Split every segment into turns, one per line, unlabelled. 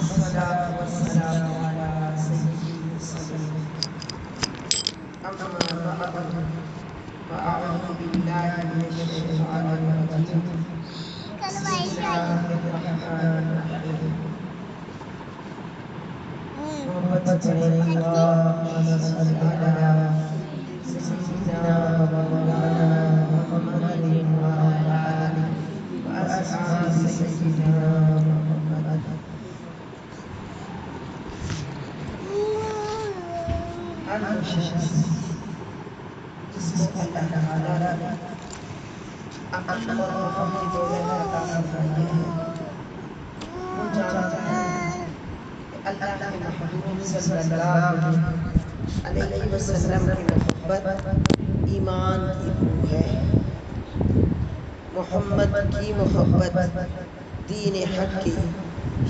والصلاة والسلام على سيد المرسلين أما بعد فأعوذ بالله من الشيطان الرجيم بسم الله الرحمن الرحيم محبت کریں اللهم صل على سيدنا ومولانا محمد وعلى آله وأصحاب سيدنا محمد ہر شخص جس کو اللہ تعالیٰ نے عقل اور فہم کی دولت عطا فرمائی ہے وہ جانتا ہے کہ اللہ کے محبوب صلی اللہ علیہ وسلم کی محبت ایمان کی روح ہے. محمد کی محبت دین حق کی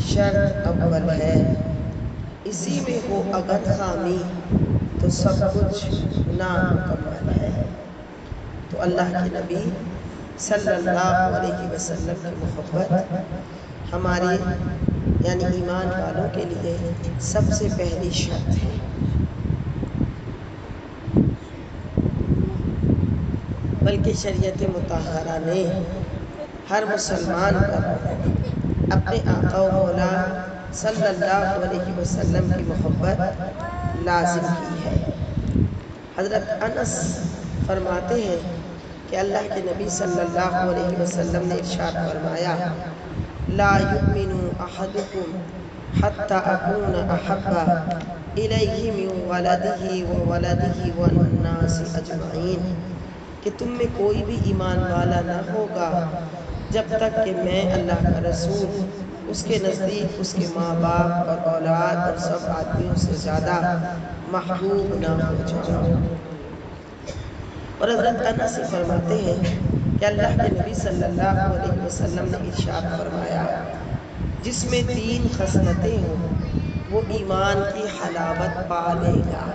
شرط اول ہے. اسی میں ہو اگر خامی تو سب کچھ نامکمل ہے. تو اللہ کے نبی صلی اللہ علیہ وسلم کی محبت ہماری یعنی ایمان والوں کے لیے سب سے پہلی شرط ہے. بلکہ شریعت مطہرہ نے ہر مسلمان پر اپنے آقا و مولا صلی اللہ علیہ وسلم کی محبت لازم کی ہے. حضرت انس فرماتے ہیں کہ اللہ کے نبی صلی اللہ علیہ وسلم نے ارشاد فرمایا لا یؤمن احدکم حتی اکون احب الیہ من ولدہ وولدہ والناس اجمعین کہ تم میں کوئی بھی ایمان والا نہ ہوگا جب تک کہ میں اللہ کا رسول اس کے نزدیک اس کے ماں باپ اور اولاد اور سب آدمیوں سے زیادہ محبوب نہ ہو جاؤں. اور حضرت انس فرماتے ہیں کہ اللہ کے نبی صلی اللہ علیہ وسلم نے ارشاد فرمایا جس میں 3 خصلتیں ہوں وہ ایمان کی حلاوت پا لے گا.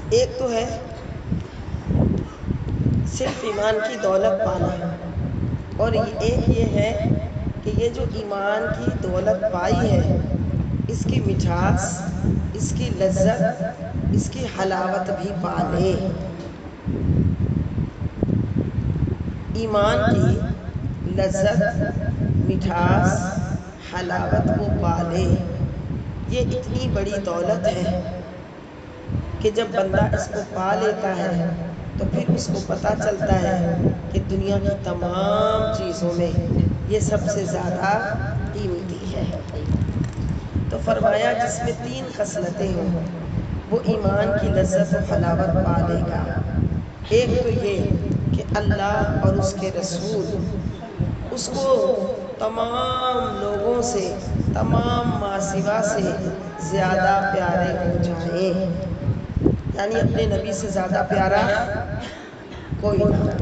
ایک تو ہے صرف ایمان کی دولت پانا اور ایک یہ ہے کہ یہ جو ایمان کی دولت پائی ہے اس کی مٹھاس اس کی لذت اس کی حلاوت بھی پالے. ایمان کی لذت مٹھاس حلاوت کو پالے. یہ اتنی بڑی دولت ہے کہ جب بندہ اس کو پا لیتا ہے تو پھر اس کو پتہ چلتا ہے کہ دنیا کی تمام چیزوں میں یہ سب سے زیادہ قیمتی ہے. تو فرمایا جس میں 3 خصلتیں ہوں وہ ایمان کی لذت و حلاوت پا لے گا. ایک تو یہ کہ اللہ اور اس کے رسول اس کو تمام لوگوں سے تمام ماسوا سے زیادہ پیارے ہو جائیں یعنی اپنے نبی سے زیادہ پیارا کوئی نہ.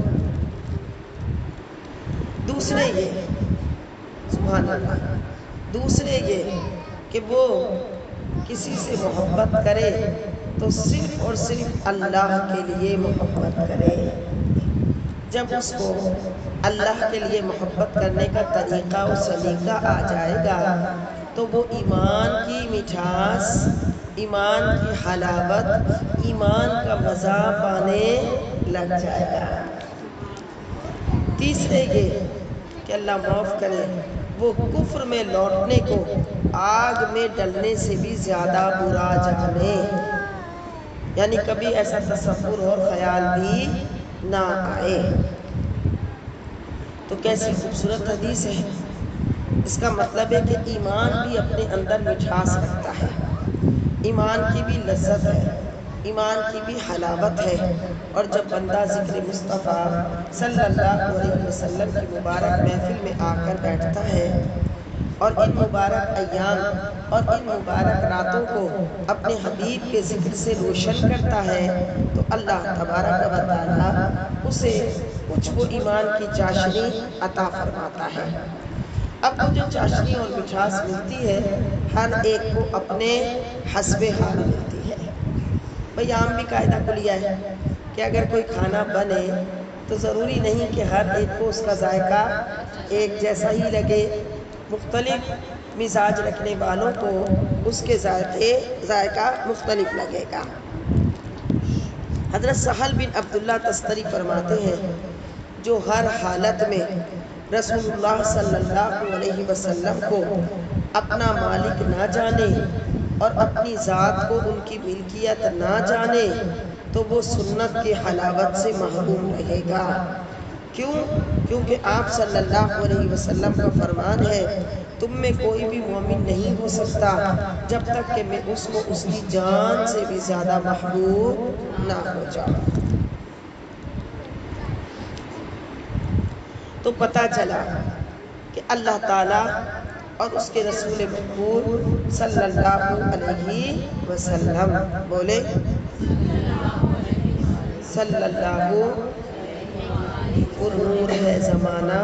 دوسرے یہ سبحان اللہ دوسرے یہ کہ وہ کسی سے محبت کرے تو صرف اور صرف اللہ کے لیے محبت کرے. جب اس کو اللہ کے لیے محبت کرنے کا طریقہ و سلیقہ آ جائے گا تو وہ ایمان کی مٹھاس ایمان کی حلاوت ایمان کا مزہ پانے لگ جائے گا. تیسرے یہ کہ اللہ معاف کرے وہ کفر میں لوٹنے کو آگ میں ڈلنے سے بھی زیادہ برا جانے یعنی کبھی ایسا تصور اور خیال بھی نہ آئے. تو کیسی خوبصورت حدیث ہے. اس کا مطلب ہے کہ ایمان بھی اپنے اندر مٹھاس رکھتا ہے ایمان کی بھی لذت ہے ایمان کی بھی حلاوت ہے. اور جب بندہ ذکر مصطفیٰ صلی اللہ علیہ وسلم کی مبارک محفل میں آ کر بیٹھتا ہے اور ان مبارک ایام اور ان مبارک راتوں کو اپنے حبیب کے ذکر سے روشن کرتا ہے تو اللہ تبارک و تعالیٰ اسے کچھ وہ ایمان کی چاشنی عطا فرماتا ہے. اب وہ جو چاشنی اور مٹھاس ملتی ہے ہر ایک کو اپنے حسب حال ملتی ہے. بھئی عام بھی قاعدہ کلیہ ہے کہ اگر کوئی کھانا بنے تو ضروری نہیں کہ ہر ایک کو اس کا ذائقہ ایک جیسا ہی لگے، مختلف مزاج رکھنے والوں کو اس کے ذائقہ مختلف لگے گا۔ حضرت سہل بن عبداللہ تستری فرماتے ہیں جو ہر حالت میں رسول اللہ صلی اللہ علیہ وسلم کو اپنا مالک نہ جانے اور اپنی ذات کو ان کی ملکیت نہ جانے تو وہ سنت کی حلاوت سے محروم رہے گا۔ کیوں؟ کیونکہ آپ صلی اللہ علیہ وسلم کا فرمان ہے تم میں کوئی بھی مومن نہیں ہو سکتا جب تک کہ میں اس کو اس کی جان سے بھی زیادہ محبوب نہ ہو جاؤں۔ تو پتہ چلا کہ اللہ تعالیٰ اور اس کے رسول مقبول صلی اللہ علیہ وسلم، بولے صلی اللہ، نور ہے زمانہ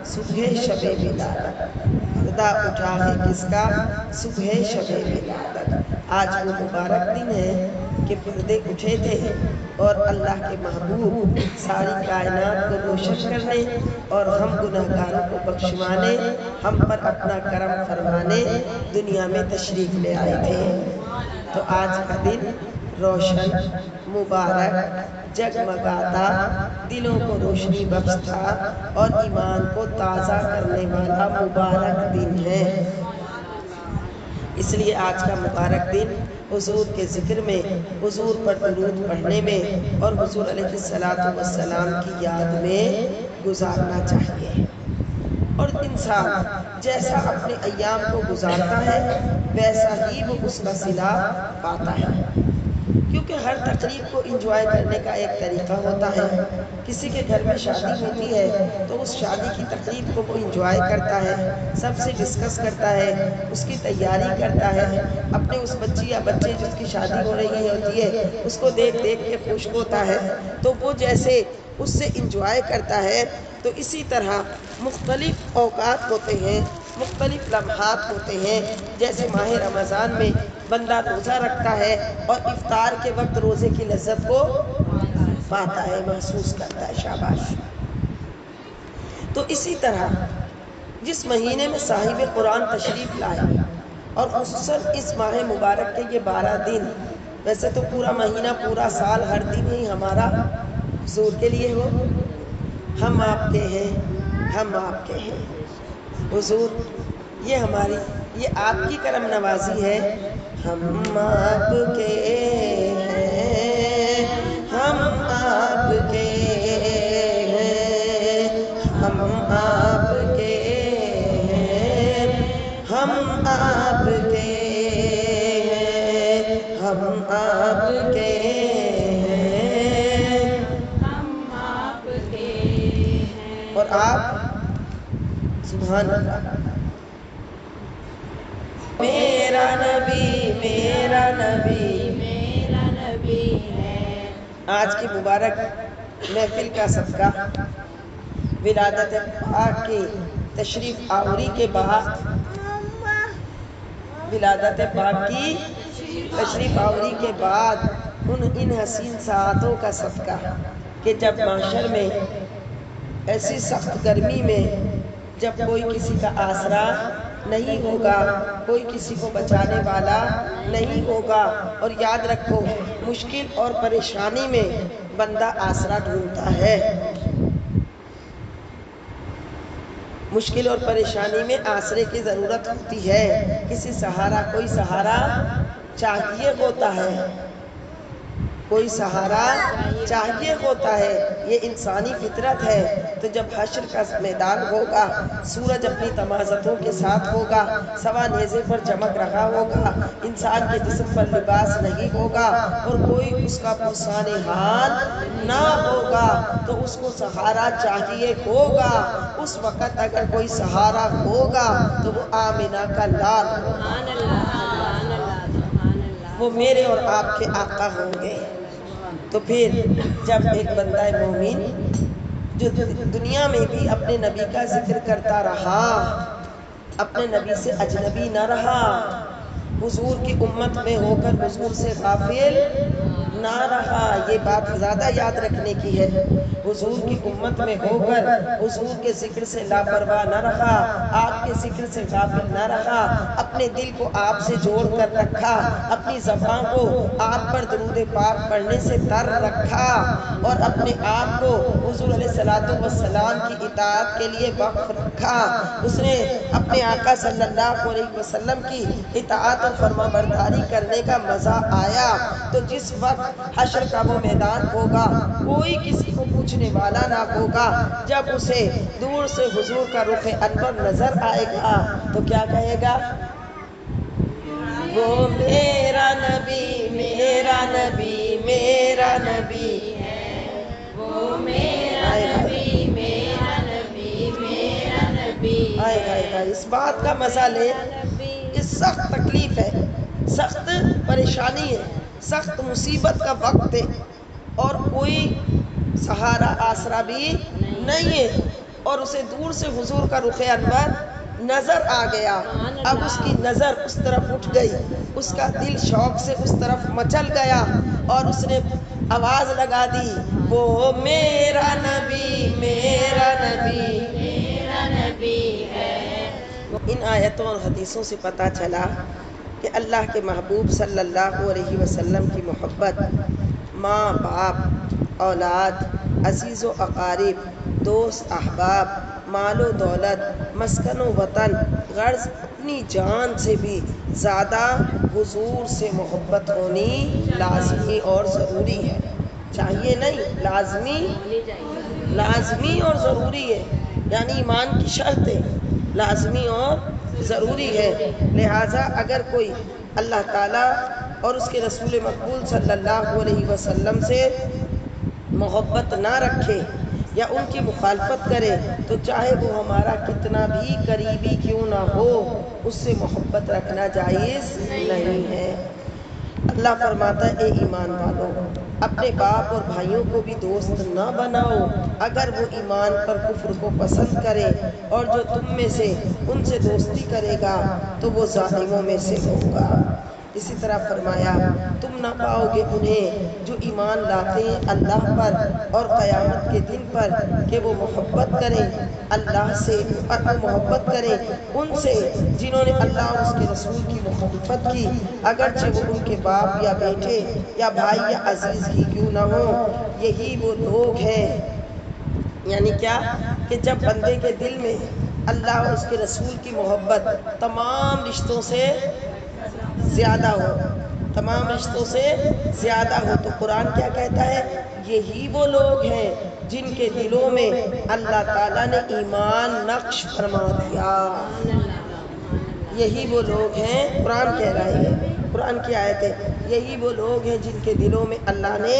صبح شب ولادت، پردہ اٹھا ہے کس کا صبح شب ولادت۔ آج وہ مبارک دن ہے کہ پردے اٹھے تھے اور اللہ کے محبوب ساری کائنات کو روشن کرنے اور ہم گناہگاروں کو بخشوانے، ہم پر اپنا کرم فرمانے دنیا میں تشریف لے آئے تھے۔ تو آج کا دن روشن، مبارک، جگمگاتا، دلوں کو روشنی بخش تھا اور ایمان کو تازہ کرنے والا مبارک دن ہے۔ اس لیے آج کا مبارک دن حضور کے ذکر میں، حضور پر درود پڑھنے میں اور حضور علیہ السلام کی یاد میں گزارنا چاہیے۔ اور انسان جیسا اپنے ایام کو گزارتا ہے ویسا ہی وہ اس کا صلہ پاتا ہے، کیونکہ ہر تقریب کو انجوائے کرنے کا ایک طریقہ ہوتا ہے۔ کسی کے گھر میں شادی ہوتی ہے تو اس شادی کی تقریب کو وہ انجوائے کرتا ہے، سب سے ڈسکس کرتا ہے، اس کی تیاری کرتا ہے، اپنے اس بچی یا بچے جس کی شادی ہو رہی ہوتی ہے اس کو دیکھ دیکھ کے خوش ہوتا ہے۔ تو وہ جیسے اس سے انجوائے کرتا ہے تو اسی طرح مختلف اوقات ہوتے ہیں، مختلف لمحات ہوتے ہیں۔ جیسے ماہ رمضان میں بندہ روزہ رکھتا ہے اور افطار کے وقت روزے کی لذت کو پاتا ہے، محسوس کرتا ہے، شاباش۔ تو اسی طرح جس مہینے میں صاحب قرآن تشریف لائے اور خصوصاً اس ماہ مبارک کے یہ 12 دن، ویسے تو پورا مہینہ، پورا سال، ہر دن ہی ہمارا حضور کے لیے ہو، ہم آپ کے ہیں، ہم آپ کے ہیں حضور، یہ آپ کی کرم نوازی ہے۔ ہم آپ کے ہیں، ہم آپ کے ہیں، ہم آپ کے ہیں، ہم آپ کے ہیں، ہم آپ کے ہیں، ہم آپ کے ہیں۔ اور آپ سبحان اللہ، میرا نبی، میرا نبی، میرا نبی ہے۔ آج کی مبارک محفل کا صدقہ ولادت پاک کی تشریف آوری کے بعد، ولادت پاک کی تشریف آوری کے بعد ان حسین ساعتوں کا صدقہ کہ جب معاشر میں ایسی سخت گرمی میں جب کوئی کسی کا آسرا نہیں ہوگا، کوئی کسی کو بچانے والا نہیں ہوگا، اور یاد رکھو مشکل اور پریشانی میں بندہ آسرا ڈھونڈتا ہے، مشکل اور پریشانی میں آسرے کی ضرورت ہوتی ہے، کسی سہارا، کوئی سہارا چاہیے ہوتا ہے، کوئی سہارا چاہیے ہوتا ہے، یہ انسانی فطرت ہے۔ تو جب حشر کا میدان ہوگا، سورج اپنی تمازتوں کے ساتھ ہوگا، سوا نیزے پر چمک رہا ہوگا، انسان کے جسم پر لباس نہیں ہوگا اور کوئی اس کا پرسان حال نہ ہوگا تو اس کو سہارا چاہیے ہوگا۔ اس وقت اگر کوئی سہارا ہوگا تو وہ آمنہ کا لال ہوگا، وہ میرے اور آپ کے آقا ہوں گے۔ تو پھر جب ایک بندہ مومن جو دنیا میں بھی اپنے نبی کا ذکر کرتا رہا، اپنے نبی سے اجنبی نہ رہا، حضور کی امت میں ہو کر حضور سے غافل نہ رہا، یہ بات زیادہ یاد رکھنے کی ہے۔ حضور کی امت میں ہو کر حضور کے ذکر سے لاپرواہ نہ رہا، آپ کے ذکر سے غافل نہ رہا، اپنے دل کو آپ سے جوڑ کر رکھا، اپنی زبان کو آپ پر درود پاک پڑھنے سے تر رکھا، اور اپنے آپ کو حضور علیہ السلام کی اطاعت کے لیے وقف رکھا۔ اس نے اپنے آقا صلی اللہ علیہ وسلم کی اطاعت و فرما برداری کرنے کا مزہ آیا تو جس وقت حشر کا وہ میدان ہوگا، کوئی کسی کو پوچھنے والا نہ ہوگا، جب اسے دور سے حضور کا رخ انور نظر آئے گا تو کیا کہے گا؟ وہ میرا نبی، میرا نبی، میرا نبی ہے، وہ میرا نبی، میرا نبی، میرا نبی ہے۔ اس بات کا مزہ لے، اس سخت تکلیف ہے، سخت پریشانی ہے، سخت مصیبت کا وقت ہے، اور کوئی سہارا آسرا بھی نہیں ہے، اور اسے دور سے حضور کا رخ انور نظر آ گیا۔ اب اس کی نظر اس طرف اٹھ گئی، اس کا دل شوق سے اس طرف مچل گیا، اور اس نے آواز لگا دی، وہ میرا نبی، میرا نبی، میرا نبی ہے۔ ان آیتوں اور حدیثوں سے پتہ چلا کہ اللہ کے محبوب صلی اللہ علیہ وسلم کی محبت ماں باپ، اولاد، عزیز و اقارب، دوست احباب، مال و دولت، مسکن و وطن، غرض اپنی جان سے بھی زیادہ حضور سے محبت ہونی لازمی اور ضروری ہے۔ چاہیے نہیں، لازمی اور ضروری ہے، یعنی ایمان کی شرط ہے، لازمی اور ضروری ہے۔ لہٰذا اگر کوئی اللہ تعالیٰ اور اس کے رسول مقبول صلی اللہ علیہ وسلم سے محبت نہ رکھے یا ان کی مخالفت کرے تو چاہے وہ ہمارا کتنا بھی قریبی کیوں نہ ہو، اس سے محبت رکھنا جائز نہیں ہے۔ اللہ فرماتا ہے، اے ایمان والو، اپنے باپ اور بھائیوں کو بھی دوست نہ بناؤ اگر وہ ایمان پر کفر کو پسند کرے، اور جو تم میں سے ان سے دوستی کرے گا تو وہ ظالموں میں سے ہوگا۔ اسی طرح فرمایا، تم نہ پاؤ گے انہیں جو ایمان لاتے ہیں اللہ پر اور قیامت کے دن پر کہ وہ محبت کریں اللہ سے، اور وہ محبت کریں ان سے جنہوں نے اللہ اور اس کے رسول کی مخالفت کی، اگرچہ وہ ان کے باپ یا بیٹے یا بھائی یا عزیز ہی کیوں نہ ہو۔ یہی وہ لوگ ہیں، یعنی کیا کہ جب بندے کے دل میں اللہ اور اس کے رسول کی محبت تمام رشتوں سے زیادہ ہو، تمام رشتوں سے زیادہ ہو، تو قرآن کیا کہتا ہے؟ یہی وہ لوگ ہیں جن کے دلوں میں اللہ تعالیٰ نے ایمان نقش فرما دیا۔ یہی وہ لوگ ہیں، قرآن کہہ رہا ہے، قرآن کی آیت ہے، یہی وہ لوگ ہیں جن کے دلوں میں اللہ نے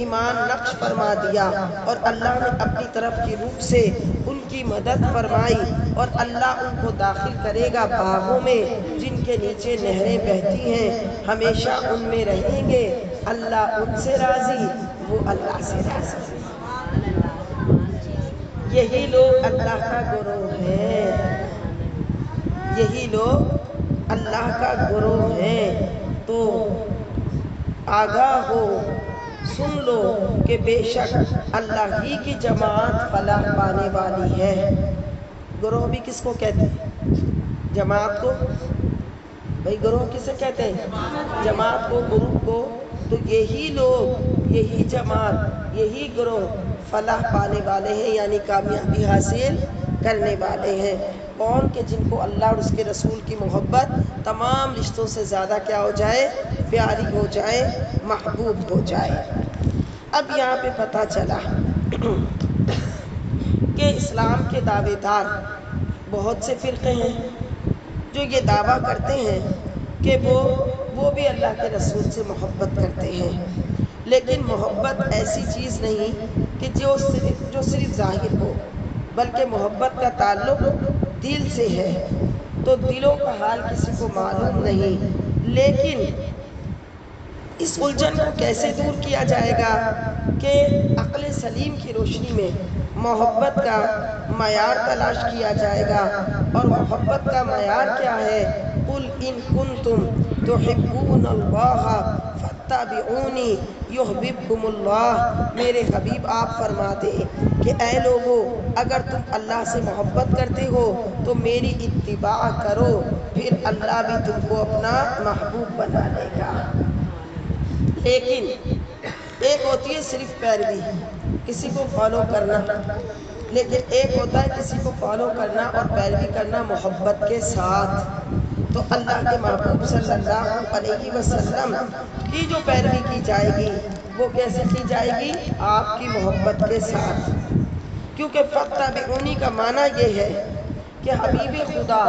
ایمان نقش فرما دیا، اور اللہ نے اپنی طرف کی روح سے ان کی مدد فرمائی، اور اللہ ان کو داخل کرے گا باغوں میں جن کے نیچے نہریں بہتی ہیں، ہمیشہ ان میں رہیں گے، اللہ ان سے راضی، وہ اللہ سے راضی۔ یہی لوگ اللہ کا گروہ ہیں، یہی لوگ اللہ کا گروہ ہیں، تو آگاہ ہو، سن لو کہ بے شک اللہ ہی کی جماعت فلاح پانے والی ہے۔ گروہ بھی کس کو کہتے ہیں؟ جماعت کو۔ بھئی گروہ کسے کہتے ہیں؟ جماعت کو، گروپ کو۔ تو یہی لوگ، یہی جماعت، یہی گروہ فلاح پانے والے ہیں، یعنی کامیابی حاصل کرنے والے ہیں۔ کون؟ کہ جن کو اللہ اور اس کے رسول کی محبت تمام رشتوں سے زیادہ کیا ہو جائے؟ پیاری ہو جائے، محبوب ہو جائے۔ اب یہاں پہ پتہ چلا کہ اسلام کے دعوے دار بہت سے فرقے ہیں جو یہ دعویٰ کرتے ہیں کہ وہ بھی اللہ کے رسول سے محبت کرتے ہیں، لیکن محبت ایسی چیز نہیں کہ جو صرف ظاہر ہو، بلکہ محبت کا تعلق دل سے ہے، تو دلوں کا حال کسی کو معلوم نہیں۔ لیکن اس الجھن کو کیسے دور کیا جائے گا کہ عقل سلیم کی روشنی میں محبت کا معیار تلاش کیا جائے گا، اور محبت کا معیار کیا ہے؟ قُلْ إِن كُنتُمْ تُحِبُّونَ اللَّهَ فَاتَّبِعُونِي يُحْبِبْكُمُ اللَّهُ، میرے حبیب آپ فرماتے کہ اے لوگو اگر تم اللہ سے محبت کرتے ہو تو میری اتباع کرو، پھر اللہ بھی تم کو اپنا محبوب بنا لے گا۔ لیکن ایک ہوتی ہے صرف پیروی، کسی کو فالو کرنا، لیکن ایک ہوتا ہے کسی کو فالو کرنا اور پیروی کرنا محبت کے ساتھ۔ تو اللہ کے محبوب صلی اللہ علیہ وسلم کی جو پیروی کی جائے گی وہ کیسے کی جائے گی؟ آپ کی محبت کے ساتھ، کیونکہ فَاتَّبِعُونِی کا معنی یہ ہے کہ حبیب خدا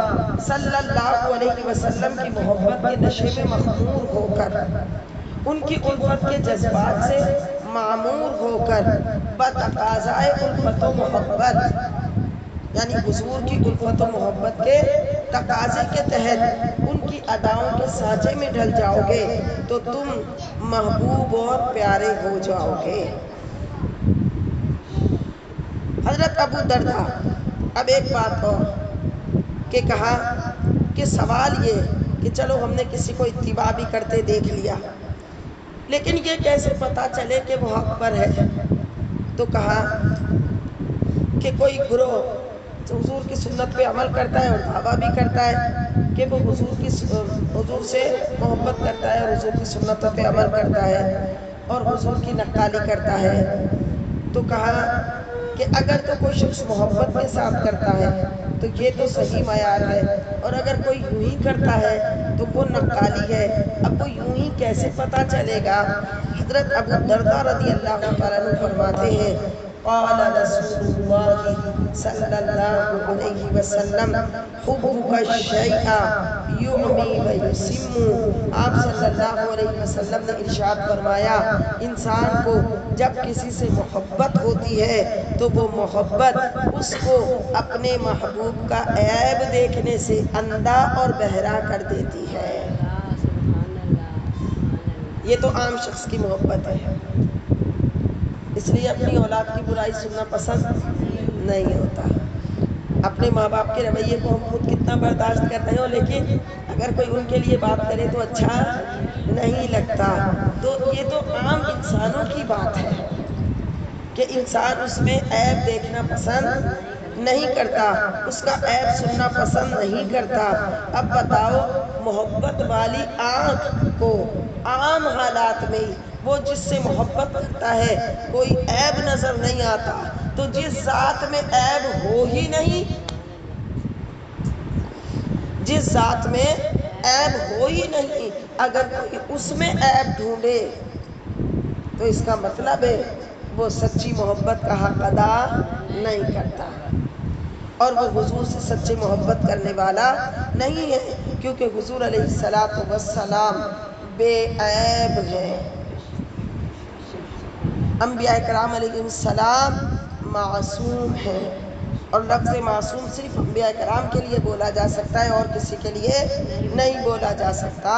صلی اللہ علیہ وسلم کی محبت کے نشے میں مخمور ہو کر، ان کی الفت کے جذبات سے معمور ہو کر، بتقاضائے الفت و محبت، یعنی حضور کی الفت و محبت کے تقاضے کے تحت ان کی اداؤں کے سانچے میں ڈھل جاؤ گے تو تم محبوب اور پیارے ہو جاؤ گے۔ حضرت ابو درداء اب ایک بات اور کہ کہا کہ سوال یہ کہ چلو ہم نے کسی کو اتباع بھی کرتے دیکھ لیا، لیکن یہ کیسے پتا چلے کہ وہ حق پر ہے؟ تو کہا کہ کوئی گروہ حضور کی سنت پہ عمل کرتا ہے اور دعویٰ بھی کرتا ہے کہ وہ حضور سے محبت کرتا ہے اور حضور کی سنتوں پہ عمل کرتا ہے اور حضور کی نقالی کرتا ہے۔ تو کہا کہ اگر تو کوئی شخص محبت کے ساتھ کرتا ہے تو یہ تو صحیح معیار ہے، اور اگر کوئی یوں ہی کرتا ہے تو وہ نقالی ہے۔ اب وہ یوں ہی کیسے پتا چلے گا؟ حضرت ابو درداء رضی اللہ تعالیٰ عنہ فرماتے ہیں قال رسول اللہ صلی اللہ علیہ وسلم حبک الشیء یعمی و یسم۔ آپ صلی اللہ علیہ وسلم نے ارشاد فرمایا انسان کو جب کسی سے محبت ہوتی ہے تو وہ محبت اس کو اپنے محبوب کا عیب دیکھنے سے اندھا اور بہرا کر دیتی ہے۔ یہ تو عام شخص کی محبت ہے، اس لیے اپنی اولاد کی برائی سننا پسند نہیں ہوتا۔ اپنے ماں باپ کے رویے کو ہم خود کتنا برداشت کرتے ہیں، لیکن اگر کوئی ان کے لیے بات کرے تو اچھا نہیں لگتا۔ تو یہ تو عام انسانوں کی بات ہے کہ انسان اس میں عیب دیکھنا پسند نہیں کرتا، اس کا عیب سننا پسند نہیں کرتا۔ اب بتاؤ محبت والی آنکھ کو عام حالات میں وہ جس سے محبت کرتا ہے کوئی عیب نظر نہیں آتا، تو جس ذات میں عیب ہو ہی نہیں، جس ذات میں عیب ہو ہی نہیں، اگر کوئی اس میں عیب ڈھونڈے تو اس کا مطلب ہے وہ سچی محبت کا حق ادا نہیں کرتا، اور وہ حضور سے سچی محبت کرنے والا نہیں ہے، کیونکہ حضور علیہ السلام بے عیب ہیں۔ انبیاء کرام علیہ السلام معصوم ہیں، اور لفظ معصوم صرف انبیاء کرام کے لیے بولا جا سکتا ہے اور کسی کے لیے نہیں بولا جا سکتا۔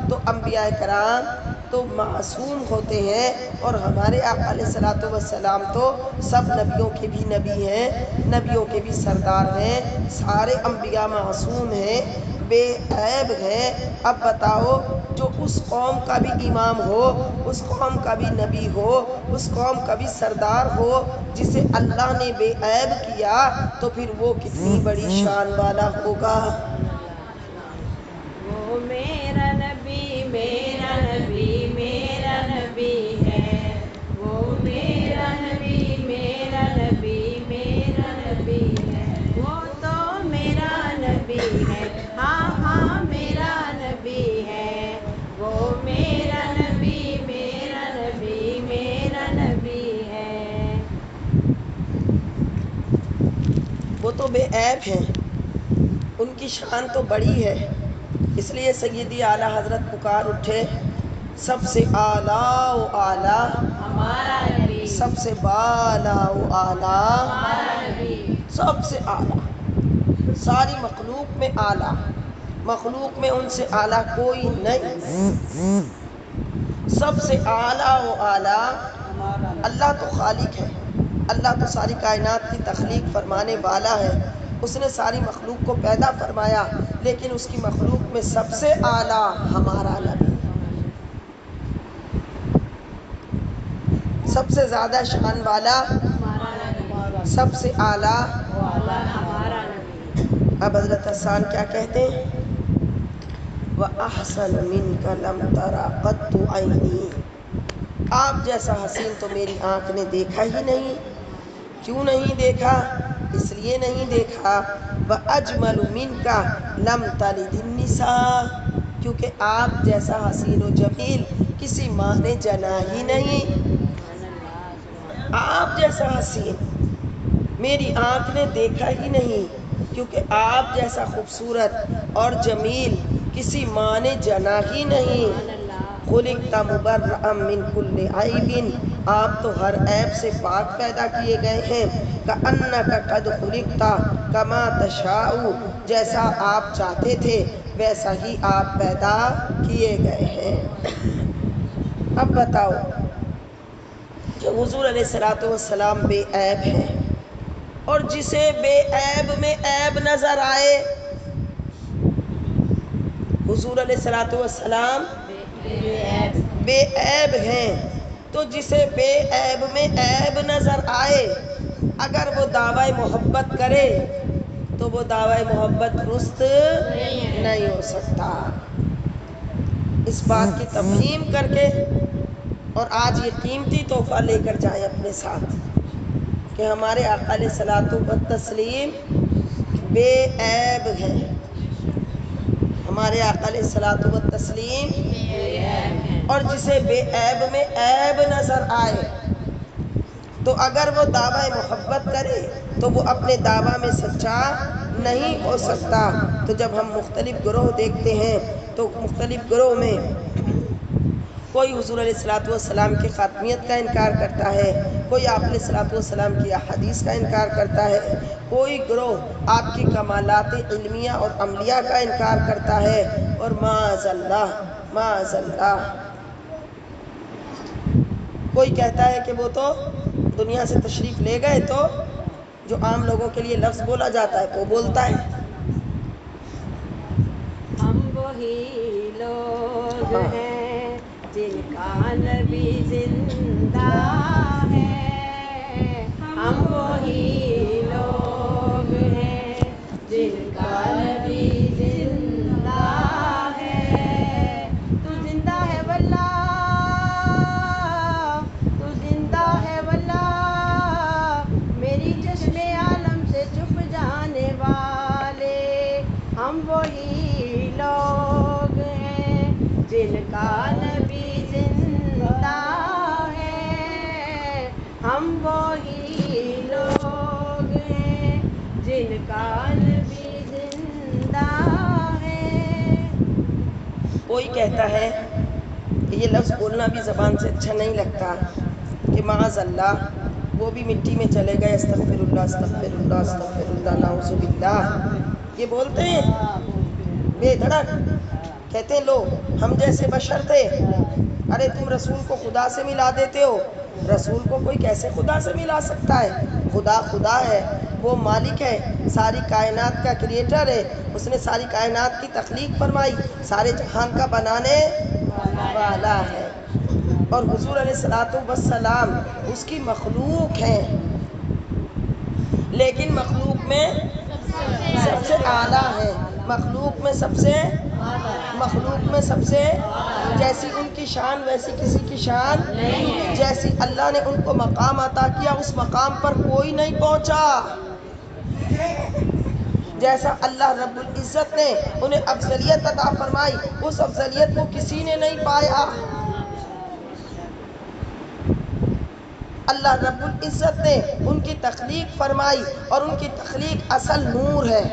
تو انبیاء کرام تو معصوم ہوتے ہیں، اور ہمارے آقا علیہ الصلوۃ والسلام تو سب نبیوں کے بھی نبی ہیں، نبیوں کے بھی سردار ہیں، سارے انبیاء معصوم ہیں، بے عیب ہیں۔ اب بتاؤ جو اس قوم کا بھی امام ہو، اس قوم کا بھی نبی ہو، اس قوم کا بھی سردار ہو، جسے اللہ نے بے عیب کیا تو پھر وہ کتنی بڑی شان والا ہوگا۔
وہ میرا نبی میرا نبی میرا نبی ہے، وہ میرا نبی میرا نبی میرا نبی ہے، وہ تو میرا نبی ہے، ہاں ہاں میرا نبی ہے، وہ میرا نبی میرا نبی میرا نبی ہے۔
وہ تو بے عیب ہیں، ان کی شان تو بڑی ہے، اس لیے سیدی اعلیٰ حضرت پکار اٹھے سب سے اعلیٰ و اعلیٰ
ہمارا نبی،
سب سے بالا و اعلیٰ
ہمارا نبی،
سب سے اعلیٰ، ساری مخلوق میں اعلیٰ، مخلوق میں ان سے اعلیٰ کوئی نہیں، سب سے اعلیٰ و اعلیٰ اللہ تو خالق ہے، اللہ تو ساری کائنات کی تخلیق فرمانے والا ہے، اس نے ساری مخلوق کو پیدا فرمایا، لیکن اس کی مخلوق میں سب سے اعلیٰ ہمارا نبی۔ سب سے زیادہ شان والا،
ہمارا نبی،
سب سے اعلیٰ۔
ہمارا نبی۔
اب حضرت حسان کیا کہتے ہیں؟ وَأَحْسَنُ مِنْكَ لَمْ تَرَ قَطُّ عَيْنِي، آپ جیسا حسین تو میری آنکھ نے دیکھا ہی نہیں۔ کیوں نہیں دیکھا؟ اس لیے نہیں دیکھا وَأَجْمَلُ مِنْكَ لَمْ تَلِدِ النِّسَاء، کیونکہ آپ جیسا حسین و جمیل کسی ماں نے جنا ہی نہیں۔ آپ جیسا حسین میری آنکھ نے دیکھا ہی نہیں، کیونکہ آپ جیسا خوبصورت اور جمیل کسی ماں نے جنا ہی نہیں۔ خلقت مبرأ من کل عیب، آپ تو ہر عیب سے پاک پیدا کیے گئے ہیں۔ کأنک قد خلقت کما تشاء، جیسا آپ چاہتے تھے ویسا ہی آپ پیدا کیے گئے ہیں۔ اب بتاؤ کہ حضور علیہ الصلوۃ والسلام بے عیب ہیں، اور جسے بے عیب میں عیب نظر آئے، حضور علیہ الصلوۃ والسلام بے عیب ہیں، تو جسے بے عیب میں عیب نظر آئے اگر وہ دعوی محبت کرے تو وہ دعوی محبت درست نہیں ہو سکتا۔ اس بات کی تفہیم کر کے اور آج یہ قیمتی تحفہ لے کر جائیں اپنے ساتھ کہ ہمارے آقا علیہ الصلوۃ والتسلیم بے عیب ہیں۔ ہمارے آقا علیہ الصلوۃ والتسلیم، اور جسے بے عیب میں عیب نظر آئے تو اگر وہ دعوی محبت کرے تو وہ اپنے دعویٰ میں سچا نہیں ہو سکتا۔ تو جب ہم مختلف گروہ دیکھتے ہیں تو مختلف گروہ میں کوئی حضور علیہ الصلوۃ والسلام کی خاتمیت کا انکار کرتا ہے، کوئی آپ علیہ الصلوۃ والسلام کی احادیث کا انکار کرتا ہے، کوئی گروہ آپ کی کمالات علمیہ اور عملیہ کا انکار کرتا ہے، اور معاذ اللہ کوئی کہتا ہے کہ وہ تو دنیا سے تشریف لے گئے، تو جو عام لوگوں کے لیے لفظ بولا جاتا ہے وہ بولتا ہے۔
ہم وہی لوگ ہیں جن کا نبی زندہ ہے، ہم وہی لوگ ہیں جن کا نبی زندہ ہے۔ تو زندہ ہے واللہ، تو زندہ ہے واللہ، میری چشم عالم سے چھپ جانے والے، ہم وہی لوگ ہیں جن کا نبی زندہ ہے، ہم وہی لوگ ہیں جن کا نبی زندہ ہے۔
کوئی کہتا ہے کہ یہ لفظ بولنا بھی زبان سے اچھا نہیں لگتا کہ معاذ اللہ وہ بھی مٹی میں چلے گئے، استغفر اللہ استغفر اللہ استغفر اللہ نعوذ باللہ، یہ بولتے ہیں بے دھڑک، کہتے ہیں لو ہم جیسے بشر تھے۔ ارے تم رسول کو خدا سے ملا دیتے ہو، رسول کو کوئی کیسے خدا سے ملا سکتا ہے؟ خدا خدا ہے، وہ مالک ہے، ساری کائنات کا کریٹر ہے، اس نے ساری کائنات کی تخلیق فرمائی، سارے جہان کا بنانے والا ہے، اور حضور علیہ الصلوۃ والسلام اس کی مخلوق ہیں، لیکن مخلوق میں سب سے اعلیٰ ہیں، مخلوق میں سب سے جیسی ان کی شان ویسی کسی کی شان نہیں، جیسی اللہ نے ان کو مقام عطا کیا اس مقام پر کوئی نہیں پہنچا، جیسا اللہ رب العزت نے انہیں افضلیت عطا فرمائی اس افضلیت کو کسی نے نہیں پایا۔ اللہ رب العزت نے ان کی تخلیق فرمائی اور ان کی تخلیق اصل نور ہے،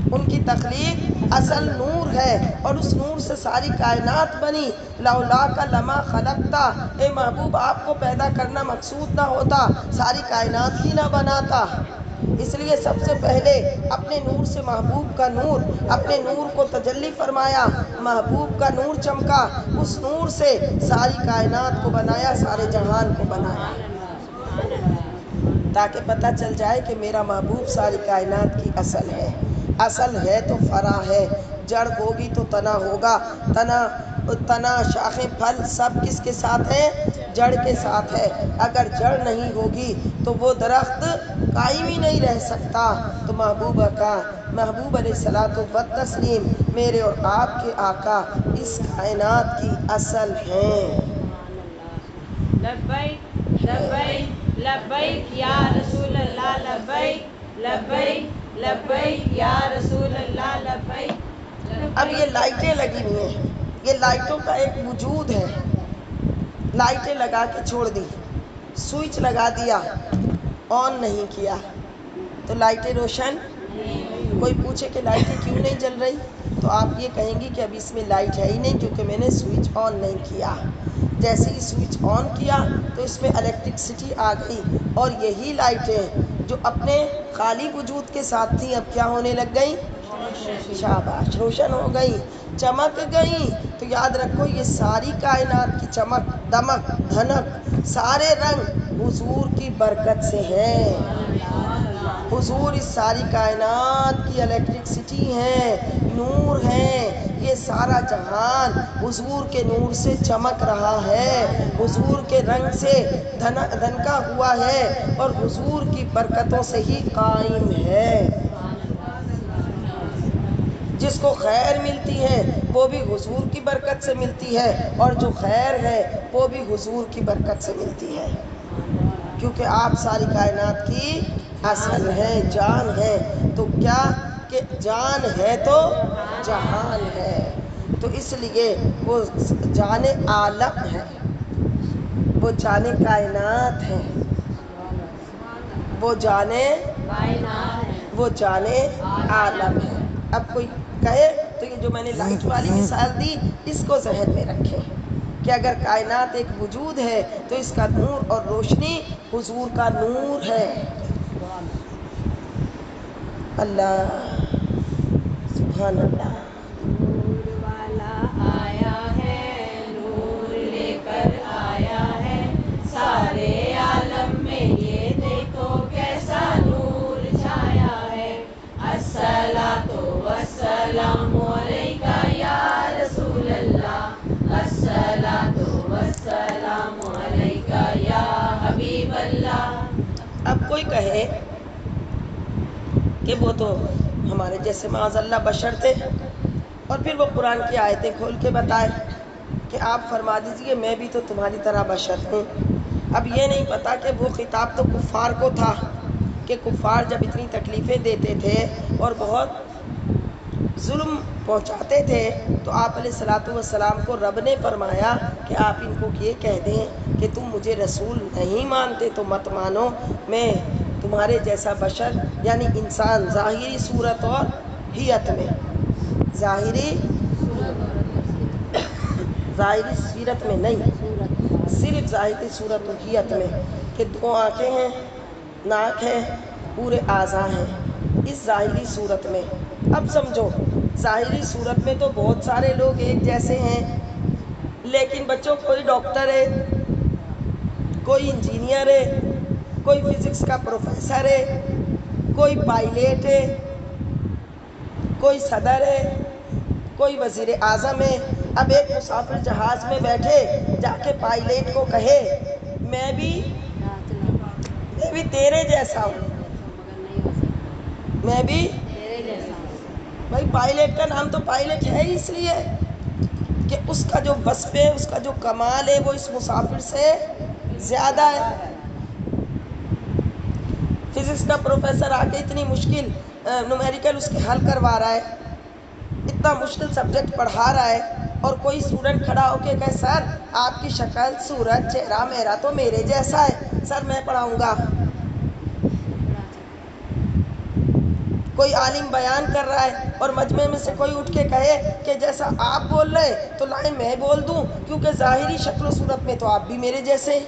ان کی تخلیق اصل نور ہے، اور اس نور سے ساری کائنات بنی۔ لولاک لما خلقتا، اے محبوب آپ کو پیدا کرنا مقصود نہ ہوتا ساری کائنات ہی نہ بناتا، اس لیے سب سے پہلے اپنے نور سے محبوب کا نور، اپنے نور کو تجلی فرمایا، محبوب کا نور چمکا، اس نور سے ساری کائنات کو بنایا، سارے جہان کو بنایا، تاکہ پتہ چل جائے کہ میرا محبوب ساری کائنات کی اصل ہے تو فرع ہے، جڑ ہوگی تو تنا ہوگا، تنا تنا شاخیں پھل سب کس کے ساتھ ہیں؟ جڑ کے ساتھ ہے۔ اگر جڑ نہیں ہوگی تو وہ درخت قائم ہی نہیں رہ سکتا۔ تو محبوبہ کا محبوب علیہ الصلوۃ والتسلیم میرے اور آپ کے آقا اس کائنات کی اصل ہیں۔
لبیک لبیک لبیک یا رسول اللہ لبیک لبیک لبیک یا رسول اللہ لبیک۔
اب یہ لائٹیں لگی ہوئی ہیں، یہ لائٹوں کا ایک وجود ہے۔ لائٹیں لگا کے چھوڑ دی، سوئچ لگا دیا، آن نہیں کیا تو لائٹیں روشن۔ کوئی پوچھے کہ لائٹیں کیوں نہیں جل رہی تو آپ یہ کہیں گی کہ ابھی اس میں لائٹ ہے ہی نہیں کیونکہ میں نے سوئچ آن نہیں کیا۔ جیسے ہی سوئچ آن کیا تو اس میں الیکٹرکسٹی آ گئی اور یہی لائٹیں جو اپنے خالی وجود کے ساتھ تھیں اب کیا ہونے لگ گئیں؟ شاباش، روشن ہو گئی، چمک گئی۔ تو یاد رکھو یہ ساری کائنات کی چمک، دمک، دھنک، سارے رنگ حضور کی برکت سے ہیں۔ حضور اس ساری کائنات کی الیکٹرکسٹی ہیں، نور ہیں۔ یہ سارا جہان حضور کے نور سے چمک رہا ہے، حضور کے رنگ سے دھنکا ہوا ہے اور حضور کی برکتوں سے ہی قائم ہے۔ جس کو خیر ملتی ہے وہ بھی حضور کی برکت سے ملتی ہے اور جو خیر ہے وہ بھی حضور کی برکت سے ملتی ہے، کیونکہ آپ ساری کائنات کی اصل ہیں، جان ہے۔ تو کیا کہ جان ہے تو جہان ہے، تو اس لیے وہ جان عالم ہے، وہ جان کائنات ہے، وہ جان عالم ہے۔ اب کوئی کہے تو یہ جو میں نے لائٹ والی مثال دی اس کو ذہن میں رکھیں کہ اگر کائنات ایک وجود ہے تو اس کا نور اور روشنی حضور کا نور ہے۔ اللہ سبحان اللہ۔
نور والا آیا ہے، نور لے کر آیا ہے، سارے عالم میں یہ دیکھو کیسا نور چھایا ہے۔ الصلاۃ والسلام علیکہ یا رسول اللہ، الصلاۃ والسلام علیکہ یا حبیب اللہ۔
اب کوئی کہے کہ وہ تو ہمارے جیسے معاذ اللہ بشر تھے، اور پھر وہ قرآن کی آیتیں کھول کے بتائے کہ آپ فرما دیجئے میں بھی تو تمہاری طرح بشر ہوں۔ اب یہ نہیں پتا کہ وہ خطاب تو کفار کو تھا کہ کفار جب اتنی تکلیفیں دیتے تھے اور بہت ظلم پہنچاتے تھے تو آپ علیہ الصلوۃ والسلام کو رب نے فرمایا کہ آپ ان کو یہ کہہ دیں کہ تم مجھے رسول نہیں مانتے تو مت مانو، میں تمہارے جیسا بشر یعنی انسان ظاہری صورت اور حیت میں، ظاہری صورت میں نہیں، صرف ظاہری صورت اور حیت میں کہ دو آنکھیں ہیں، ناک ہے، پورے اعضاء ہیں، اس ظاہری صورت میں۔ اب سمجھو ظاہری صورت میں تو بہت سارے لوگ ایک جیسے ہیں، لیکن بچوں کوئی ڈاکٹر ہے، کوئی انجینئر ہے، کوئی فزکس کا پروفیسر ہے، کوئی پائلٹ ہے، کوئی صدر ہے، کوئی وزیر اعظم ہے۔ اب ایک مسافر جہاز میں بیٹھے جا کے پائلٹ کو کہے میں بھی تیرے جیسا ہوں، میں بھی بھائی پائلٹ کا نام تو پائلٹ ہے اس لیے کہ اس کا جو وصف ہے، اس کا جو کمال ہے وہ اس مسافر سے زیادہ ہے۔ فزکس کا پروفیسر آ کے اتنی مشکل نومیریکل اس کے حل کروا رہا ہے، اتنا مشکل سبجیکٹ پڑھا رہا ہے، اور کوئی اسٹوڈنٹ کھڑا ہو کے کہے سر آپ کی شکل صورت چہرہ میرا تو میرے جیسا ہے، سر میں پڑھاؤں گا۔ کوئی عالم بیان کر رہا ہے اور مجمع میں سے کوئی اٹھ کے کہے کہ جیسا آپ بول رہے ہیں تو لائیں میں بول دوں کیونکہ ظاہری شکل و صورت میں تو آپ بھی میرے جیسے،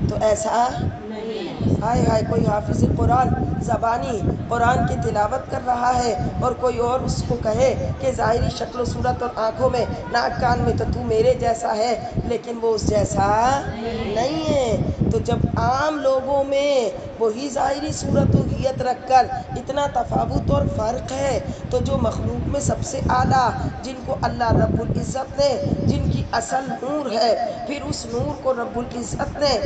تو ایسا نہیں۔ ہائے ہائے کوئی حافظ قرآن زبانی قرآن کی تلاوت کر رہا ہے اور کوئی اور اس کو کہے کہ ظاہری شکل و صورت اور آنکھوں میں ناک کان میں تو میرے جیسا ہے، لیکن وہ اس جیسا نہیں ہے۔ تو جب عام لوگوں میں وہی ظاہری صورت و حیت رکھ کر اتنا تفاوت اور فرق ہے، تو جو مخلوق میں سب سے اعلیٰ، جن کو اللہ رب العزت نے، جن کی اصل نور ہے، پھر اس نور کو رب العزت نے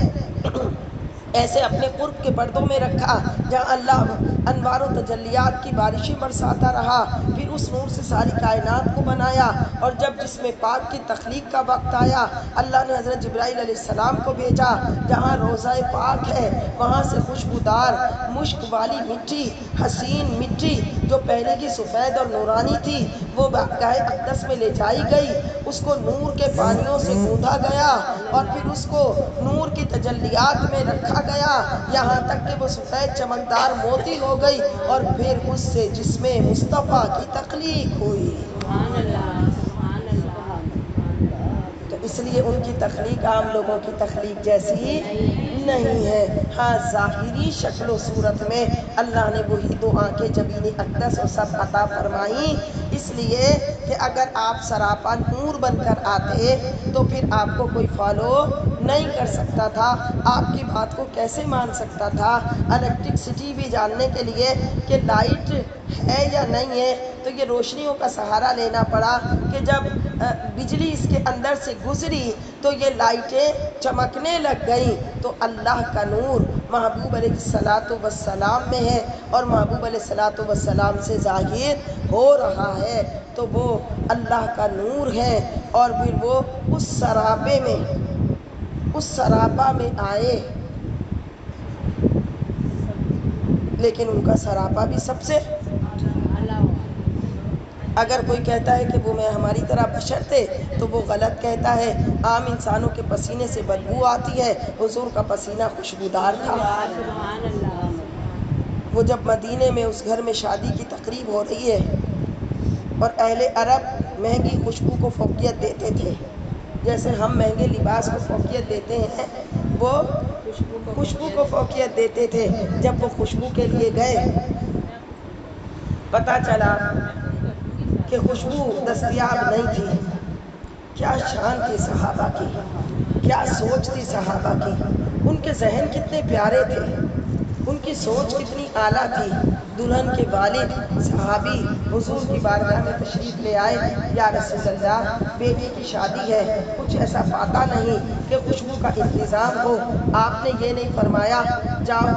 ایسے اپنے قرب کے پردوں میں رکھا جہاں اللہ انوار و تجلیات کی بارشیں برساتا رہا، پھر اس نور سے ساری کائنات کو بنایا، اور جب جسم پاک کی تخلیق کا وقت آیا، اللہ نے حضرت جبرائیل علیہ السلام کو بھیجا، جہاں روضہ پاک ہے وہاں سے خوشبودار مشک والی مٹی، حسین مٹی جو پہلے کی سفید اور نورانی تھی، وہ بارگاہ اقدس میں لے جائی گئی، اس کو نور کے پانیوں سے گوندھا گیا اور پھر اس کو نور کی تجلیات میں رکھا گیا، یہاں تک کہ وہ سفید چمکدار موتی ہو گئی، اور پھر اس سے جسم مصطفیٰ کی تخلیق ہوئی۔ تو اس لیے ان کی تخلیق عام لوگوں کی تخلیق جیسی نہیں ہے۔ ہاں ظاہری شکل و صورت میں اللہ نے وہی دو آنکھیں جبین اقدس و سب عطا فرمائیں، اس لیے کہ اگر آپ سراپا نور بن کر آتے تو پھر آپ کو کوئی فالو نہیں کر سکتا تھا، آپ کی بات کو کیسے مان سکتا تھا۔ الیکٹرسٹی بھی جاننے کے لیے کہ لائٹ ہے یا نہیں ہے تو یہ روشنیوں کا سہارا لینا پڑا کہ جب بجلی اس کے اندر سے گزری تو یہ لائٹیں چمکنے لگ گئیں، تو اللہ کا نور محبوب علیہ الصلاۃ والسلام میں ہے اور محبوب علیہ الصلاۃ والسلام سے ظاہر ہو رہا ہے، تو وہ اللہ کا نور ہے، اور پھر وہ اس سراپے میں، اس سراپا میں آئے، لیکن ان کا سراپا بھی سب سے، اگر کوئی کہتا ہے کہ وہ میں ہماری طرح بشر تھے تو وہ غلط کہتا ہے۔ عام انسانوں کے پسینے سے بدبو آتی ہے، حضور کا پسینہ خوشبودار تھا۔ وہ جب مدینے میں اس گھر میں شادی کی تقریب ہو رہی ہے اور اہل عرب مہنگی خوشبو کو فوقیت دیتے تھے، جیسے ہم مہنگے لباس کو فوقیت دیتے ہیں، وہ خوشبو کو فوقیت دیتے تھے۔ جب وہ خوشبو کے لیے گئے، پتہ چلا کہ خوشبو دستیاب نہیں تھی۔ کیا شان تھی صحابہ کی، کیا سوچ تھی صحابہ کی، ان کے ذہن کتنے پیارے تھے، ان کی سوچ کتنی اعلیٰ تھی۔ دلہن کے والد صحابی حضور کی بارگاہ میں تشریف لے آئے، یا رسول اللہ بیٹی کی شادی ہے، کچھ ایسا پاتا نہیں کہ خوشبو کا انتظام ہو، آپ نے یہ نہیں فرمایا جاؤ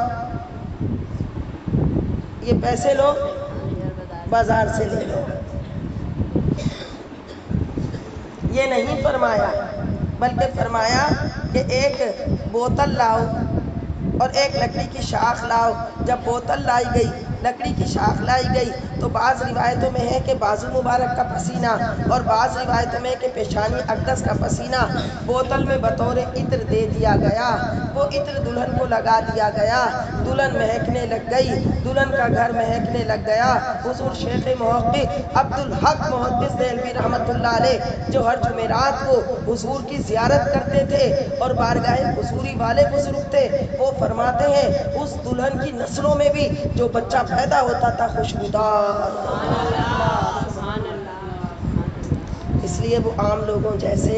یہ پیسے لو بازار سے لے لو، یہ نہیں فرمایا، بلکہ فرمایا کہ ایک بوتل لاؤ اور ایک لکڑی کی شاخ لاؤ۔ جب بوتل لائی گئی، لکڑی کی شاخ لائی گئی، تو بعض روایتوں میں ہے کہ بازو مبارک کا پسینہ اور بعض روایتوں میں کہ پیشانی اقدس کا پسینہ بوتل میں بطور عطر دے دیا گیا، وہ عطر دلہن کو لگا دیا گیا، دلہن مہکنے لگ گئی، دلہن کا گھر مہکنے لگ گیا۔ حضور شیخ محقق عبدالحق محدث دہلوی رحمۃ اللہ علیہ جو ہر جمعرات کو حضور کی زیارت کرتے تھے اور بارگاہ حضوری والے بزرگ تھے، وہ فرماتے ہیں اس دلہن کی نسلوں میں بھی جو بچہ پیدا ہوتا تھا خوشبودار، اس لیے وہ عام لوگوں جیسے،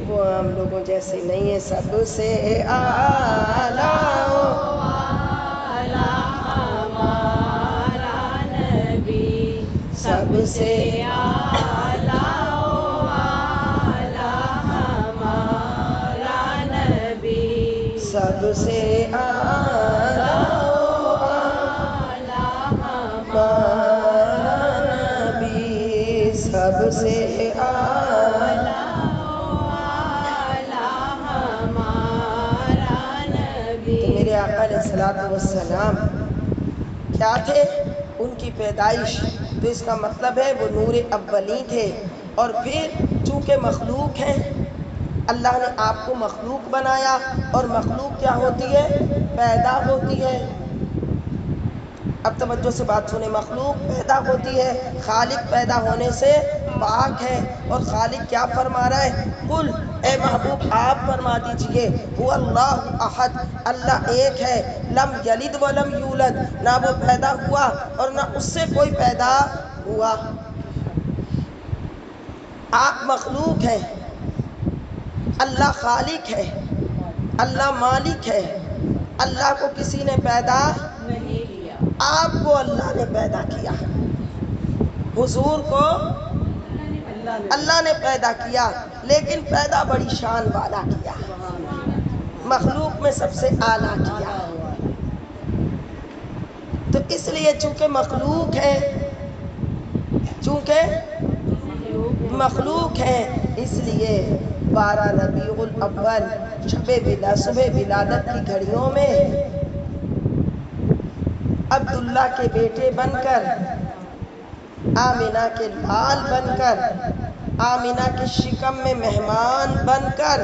وہ عام لوگوں جیسے نہیں ہے۔ سب سے اعلیٰ سب سے سب سے اعلیٰ نبی، سب سے اعلیٰ تو میرے آقا علیہ الصلوۃ والسلام کیا تھے؟ ان کی پیدائش، تو اس کا مطلب ہے وہ نور اولی تھے، اور پھر چونکہ مخلوق ہیں، اللہ نے آپ کو مخلوق بنایا، اور مخلوق کیا ہوتی ہے؟ پیدا ہوتی ہے۔ اب توجہ سے بات سنیں، مخلوق پیدا ہوتی ہے، خالق پیدا ہونے سے پاک ہے، اور خالق کیا فرما رہا ہے؟ قل اے محبوب آپ فرما دیجئے هو اللہ احد، اللہ ایک ہے، لم یلد ولم یولد، نہ وہ پیدا ہوا اور نہ اس سے کوئی پیدا ہوا۔ آپ مخلوق ہیں، اللہ خالق ہے، اللہ مالک ہے، اللہ کو کسی نے پیدا
نہیں کیا،
آپ کو اللہ نے پیدا کیا، حضور کو اللہ نے پیدا کیا، لیکن پیدا بڑی شان والا کیا، مخلوق میں سب سے اعلیٰ کیا۔ تو اس لیے چونکہ مخلوق ہے، چونکہ مخلوق ہے، اس لیے 12 ربیع الاول صبح ولادت کی گھڑیوں میں عبداللہ کے بیٹے بن کر، آمینہ کے لال بن کر، آمینہ کے شکم میں مہمان بن کر،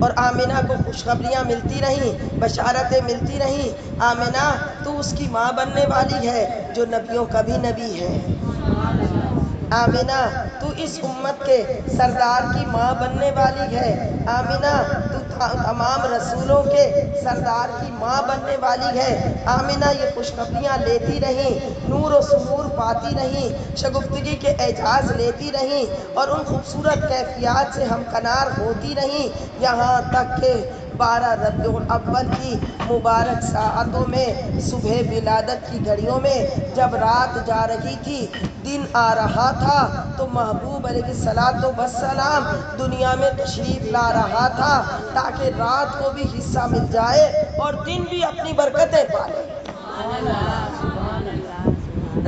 اور آمینہ کو خوشخبریاں ملتی رہیں، بشارتیں ملتی رہیں، آمینہ تو اس کی ماں بننے والی ہے جو نبیوں کا بھی نبی ہے، آمینہ تو اس امت کے سردار کی ماں بننے والی ہے، آمینہ تو تمام رسولوں کے سردار کی ماں بننے والی ہے، آمینہ یہ خوشخبریاں لیتی رہیں، نور و سرور پاتی رہیں، شگفتگی کے اعجاز لیتی رہیں، اور ان خوبصورت کیفیات سے ہمکنار ہوتی رہیں، یہاں تک کہ 12 ربیع الاول کی مبارک ساعتوں میں، صبح ولادت کی گھڑیوں میں جب رات جا رہی تھی، دن آ رہا تھا، تو محبوب علیہ السلام دنیا میں تشریف لا رہا تھا تاکہ رات کو بھی حصہ مل جائے اور دن بھی اپنی برکتیں پالے،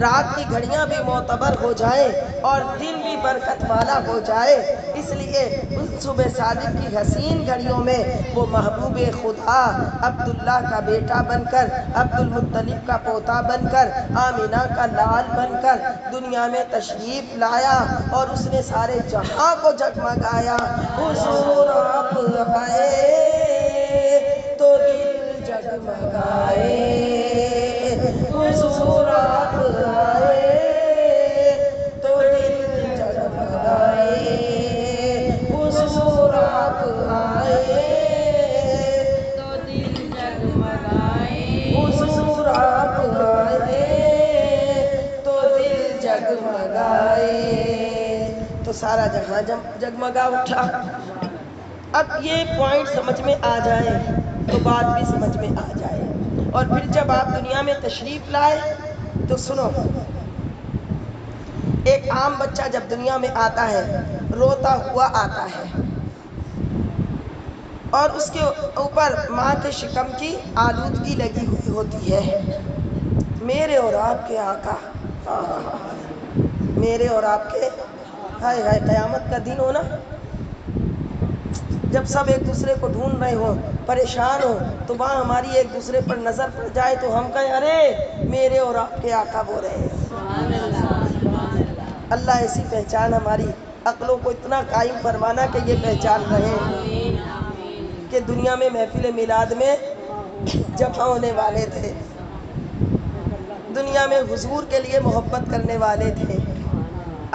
رات کی گھڑیاں بھی معتبر ہو جائیں اور دن بھی برکت والا ہو جائے، اس لیے اس صبح صادق کی حسین گھڑیوں میں وہ محبوب خدا عبداللہ کا بیٹا بن کر، عبد المطلب کا پوتا بن کر، آمینہ کا لال بن کر دنیا میں تشریف لایا اور اس نے سارے جہاں کو جگمگایا۔ حضور آپ آئے تو دل جگمگائے، حضور آپ آئے تو دل جگمگائے، حضور آپ آئے
تو دل جگمگائے،
حضور آپ آئے تو دل جگمگائے، تو سارا جہاں جگمگا اٹھا۔ اب یہ پوائنٹ سمجھ میں آ جائے تو بات بھی سمجھ میں آ جائے، اور پھر جب آپ دنیا میں تشریف لائے تو سنو، ایک عام بچہ جب دنیا میں آتا ہے روتا ہوا آتا ہے، اور اس کے اوپر ماں کے شکم کی آلودگی لگی ہوئی ہوتی ہے، میرے اور آپ کے آقا، میرے اور آپ کے، ہائے ہائے قیامت کا دن ہونا، جب سب ایک دوسرے کو ڈھونڈ رہے ہوں، پریشان ہوں، تو وہاں ہماری ایک دوسرے پر نظر پڑ جائے تو ہم کہیں ارے میرے اور آپ کے آقا بول رہے ہیں۔ اللہ ایسی پہچان ہماری عقلوں کو اتنا قائم فرمانا کہ یہ پہچان رہے کہ دنیا میں محفل میلاد میں جمع ہونے والے تھے، دنیا میں حضور کے لیے محبت کرنے والے تھے،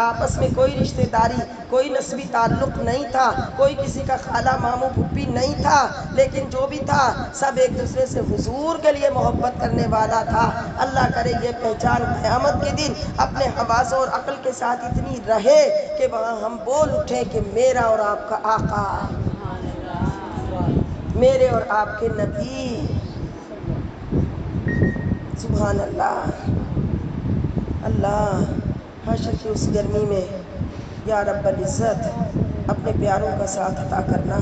آپس میں کوئی رشتہ داری، کوئی نسبی تعلق نہیں تھا، کوئی کسی کا خالہ ماموں پھپھی نہیں تھا، لیکن جو بھی تھا سب ایک دوسرے سے حضور کے لیے محبت کرنے والا تھا۔ اللہ کرے یہ پہچان قیامت کے دن اپنے حواس اور عقل کے ساتھ اتنی رہے کہ وہاں ہم بول اٹھیں کہ میرا اور آپ کا آقا، میرے اور آپ کے نبی، سبحان اللہ۔ اللہ حشر کی اس گرمی میں یا رب العزت اپنے پیاروں کا ساتھ عطا کرنا،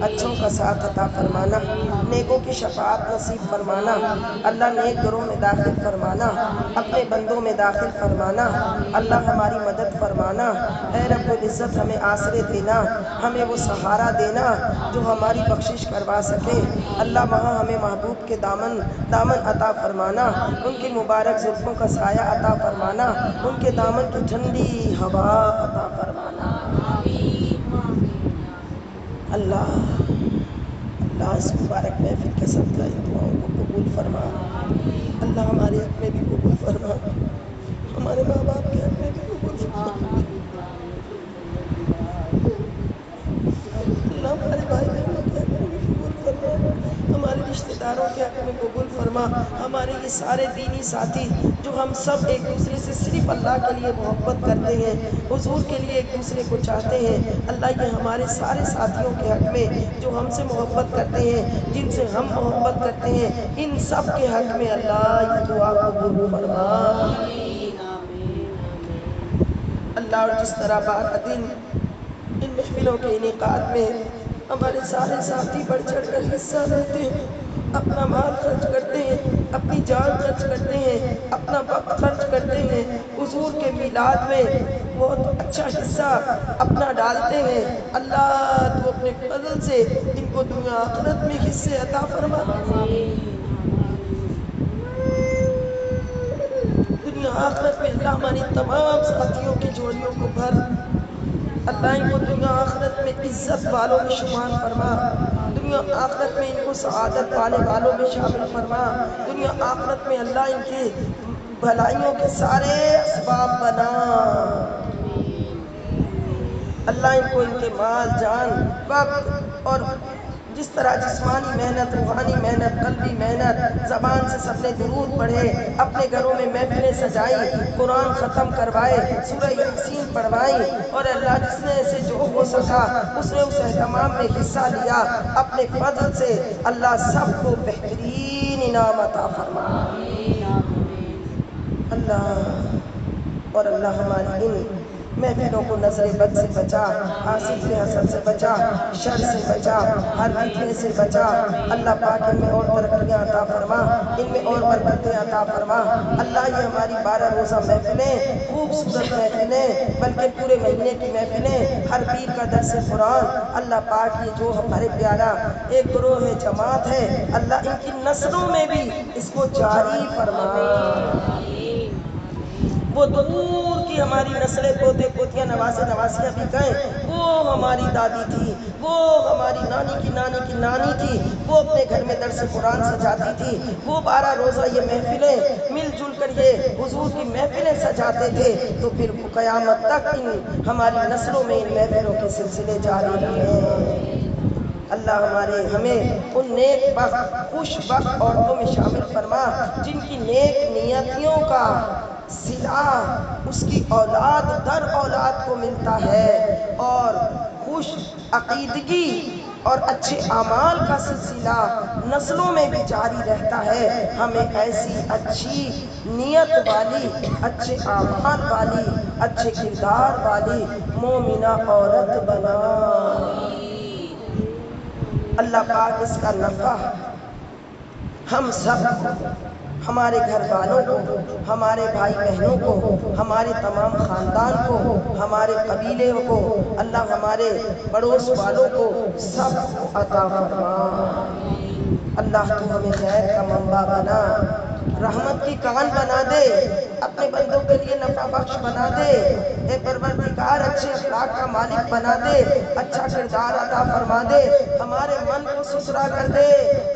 اچھوں کا ساتھ عطا فرمانا، نیکوں کی شفاعت نصیب فرمانا، اللہ نیک گھروں میں داخل فرمانا، اپنے بندوں میں داخل فرمانا، اللہ ہماری مدد فرمانا، اے رب العزت ہمیں آسرے دینا، ہمیں وہ سہارا دینا جو ہماری بخشش کروا سکے، اللہ وہاں ہمیں محبوب کے دامن عطا فرمانا، ان کی مبارک زلفوں کا سایہ عطا فرمانا، ان کے دامن کی ٹھنڈی ہوا عطا فرمانا۔ اللہ اس مبارک محفل کے صدقہ ان دعاؤں کو قبول فرما، اللہ ہمارے حق میں بھی قبول فرما، ہمارے ماں باپ کے حق میں بھی قبول فرما، ہمارے بھائی بہنوں کے حق میں بھی قبول فرما، ہمارے رشتہ داروں کے حق میں قبول فرما، ہمارے یہ سارے دینی ساتھی جو ہم سب ایک دوسرے سے صرف اللہ کے لیے محبت کرتے ہیں، حضور کے لیے ایک دوسرے کو چاہتے ہیں، اللہ یہ ہمارے سارے ساتھیوں کے حق میں جو ہم سے محبت کرتے ہیں، جن سے ہم محبت کرتے ہیں، ان سب کے حق میں اللہ یہ دعا قبول فرما۔ اللہ اور جس طرح بارہ دن ان محفلوں کے انعقاد میں ہمارے سارے ساتھی بڑھ چڑھ کر حصہ لیتے ہیں، اپنا مال خرچ کرتے ہیں، اپنی جان خرچ کرتے ہیں، اپنا وقت خرچ کرتے ہیں، حضور کے میلاد میں بہت اچھا حصہ اپنا ڈالتے ہیں، اللہ تو اپنے فضل سے ان کو دنیا آخرت میں حصے عطا فرما، دنیا آخرت میں اللہ ہماری تمام ساتھیوں کی جوڑیوں کو بھر، اللہ ان کو دنیا آخرت میں عزت والوں میں شمار فرما، دنیا آخرت میں ان کو سعادت پانے والوں میں شامل فرما، دنیا آخرت میں اللہ ان کے بھلائیوں کے سارے اسباب بنا، اللہ ان کو ان کے مال جان وقت اور جس طرح جسمانی محنت، روحانی محنت، قلبی محنت، زبان سے سب نے درود پڑھے، اپنے گھروں میں محفلیں سجائی، قرآن ختم کروائے، سورہ یاسین پڑھوائی، اور اللہ جس نے سے جو ہو سکا اس نے اس اہتمام میں حصہ لیا، اپنے فضل سے اللہ سب کو بہترین انعام عطا فرما، اللہ اور اللہ ہماری ان محفلوں کو نظر بد سے بچا، حاسد کے حسد سے بچا، شر سے بچا، ہر فتنے سے بچا، اللہ پاک ان میں اور ترقیاں عطا فرما، ان میں اور برکتیں عطا فرما، اللہ یہ ہماری 12 روزہ محفلیں خوبصورت محفلیں بلکہ پورے مہینے کی محفلیں، ہر پیر کا درس قرآن، اللہ پاک یہ جو ہمارے پیارا ایک گروہ جماعت ہے، اللہ ان کی نسلوں میں بھی اس کو جاری فرما، وہ دور کی ہماری نسلیں پوتے پوتیاں نواسے نواسیاں بھی کہیں وہ ہماری دادی تھی، وہ ہماری نانی کی نانی کی نانی تھی، وہ اپنے گھر میں درس قرآن سجاتی تھی، وہ 12 روزہ یہ محفلیں مل جل کر یہ حضور کی محفلیں سجاتے تھے، تو پھر قیامت تک ان ہماری نسلوں میں ان محفلوں کے سلسلے جاری رہیں، اللہ ہمیں ان نیک بخت خوش بخت عورتوں میں شامل فرما جن کی نیک نیتیوں کا صلہ اس کی اولاد در اولاد کو ملتا ہے، اور خوش عقیدگی اور اچھے اعمال کا سلسلہ نسلوں میں بھی جاری رہتا ہے، ہمیں ایسی اچھی نیت والی، اچھے اعمال والی، اچھے کردار والی مومنہ عورت بنا، اللہ پاک اس کا نفع ہم سب کو، ہمارے گھر والوں کو، ہمارے بھائی بہنوں کو، ہمارے تمام خاندان کو، ہمارے قبیلے کو، اللہ ہمارے پڑوس والوں کو سب کو عطا فرما، اللہ تو ہمیں خیر کا منبع بنا، رحمت کی کان بنا دے، اپنے بندوں کے لیے نفع بخش بنا دے، اے پروردگار اچھے اخلاق کا مالک بنا دے، اچھا کردار عطا فرما دے، ہمارے من کو ستھرا کر دے،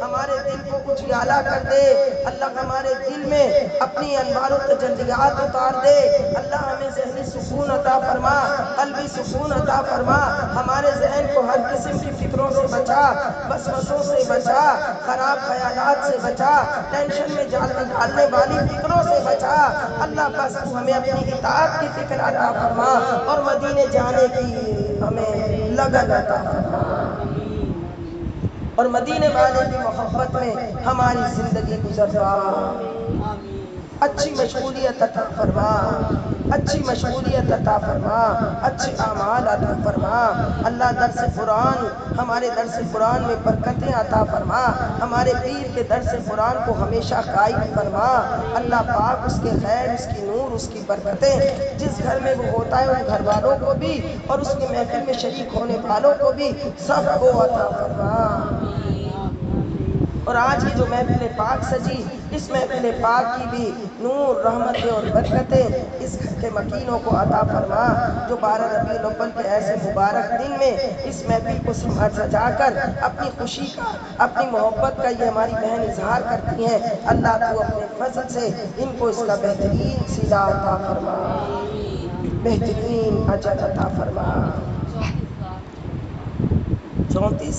ہمارے دل کو اجیالا کر دے، اللہ ہمارے دل میں اپنی انوار و تجلیات اتار دے، اللہ ہمیں ذہنی سکون عطا فرما، قلبی سکون عطا فرما، ہمارے ذہن کو ہر قسم کی فکروں سے بچا، وسوسوں سے بچا، خراب خیالات سے بچا، ٹینشن میں ڈالنے والی فکروں سے بچا، اللہ بس تو ہمیں اپنی اطاعت کی فکر عطا فرما اور مدینے جانے کی ہمیں لگن عطا فرما، اور مدینے والے کی محبت میں ہماری زندگی گزروا، اچھی مشغولیت عطا فرما، اچھی مشغولیت عطا فرما، اچھے اعمال عطا فرما، اللہ درس قرآن، ہمارے درس قرآن میں برکتیں عطا فرما، ہمارے پیر کے درس قرآن کو ہمیشہ قائم فرما، اللہ پاک اس کے خیر، اس کی نور، اس کی برکتیں جس گھر میں وہ ہوتا ہے ان گھر والوں کو بھی اور اس کے محفل میں شریک ہونے والوں کو بھی سب کو عطا فرما، اور آج کی جو محفل پاک سجی اس محفل پاک کی بھی نور، رحمتیں اور برکتیں اس گھر کے مکینوں کو عطا فرما، جو 12 ربیع الاول کے ایسے مبارک دن میں اس محفل کو سجا کر اپنی خوشی کا، اپنی محبت کا یہ ہماری بہن اظہار کرتی ہیں، اللہ تو اپنے فضل سے ان کو اس کا بہترین صلہ عطا فرما، بہترین اجر عطا فرما، 34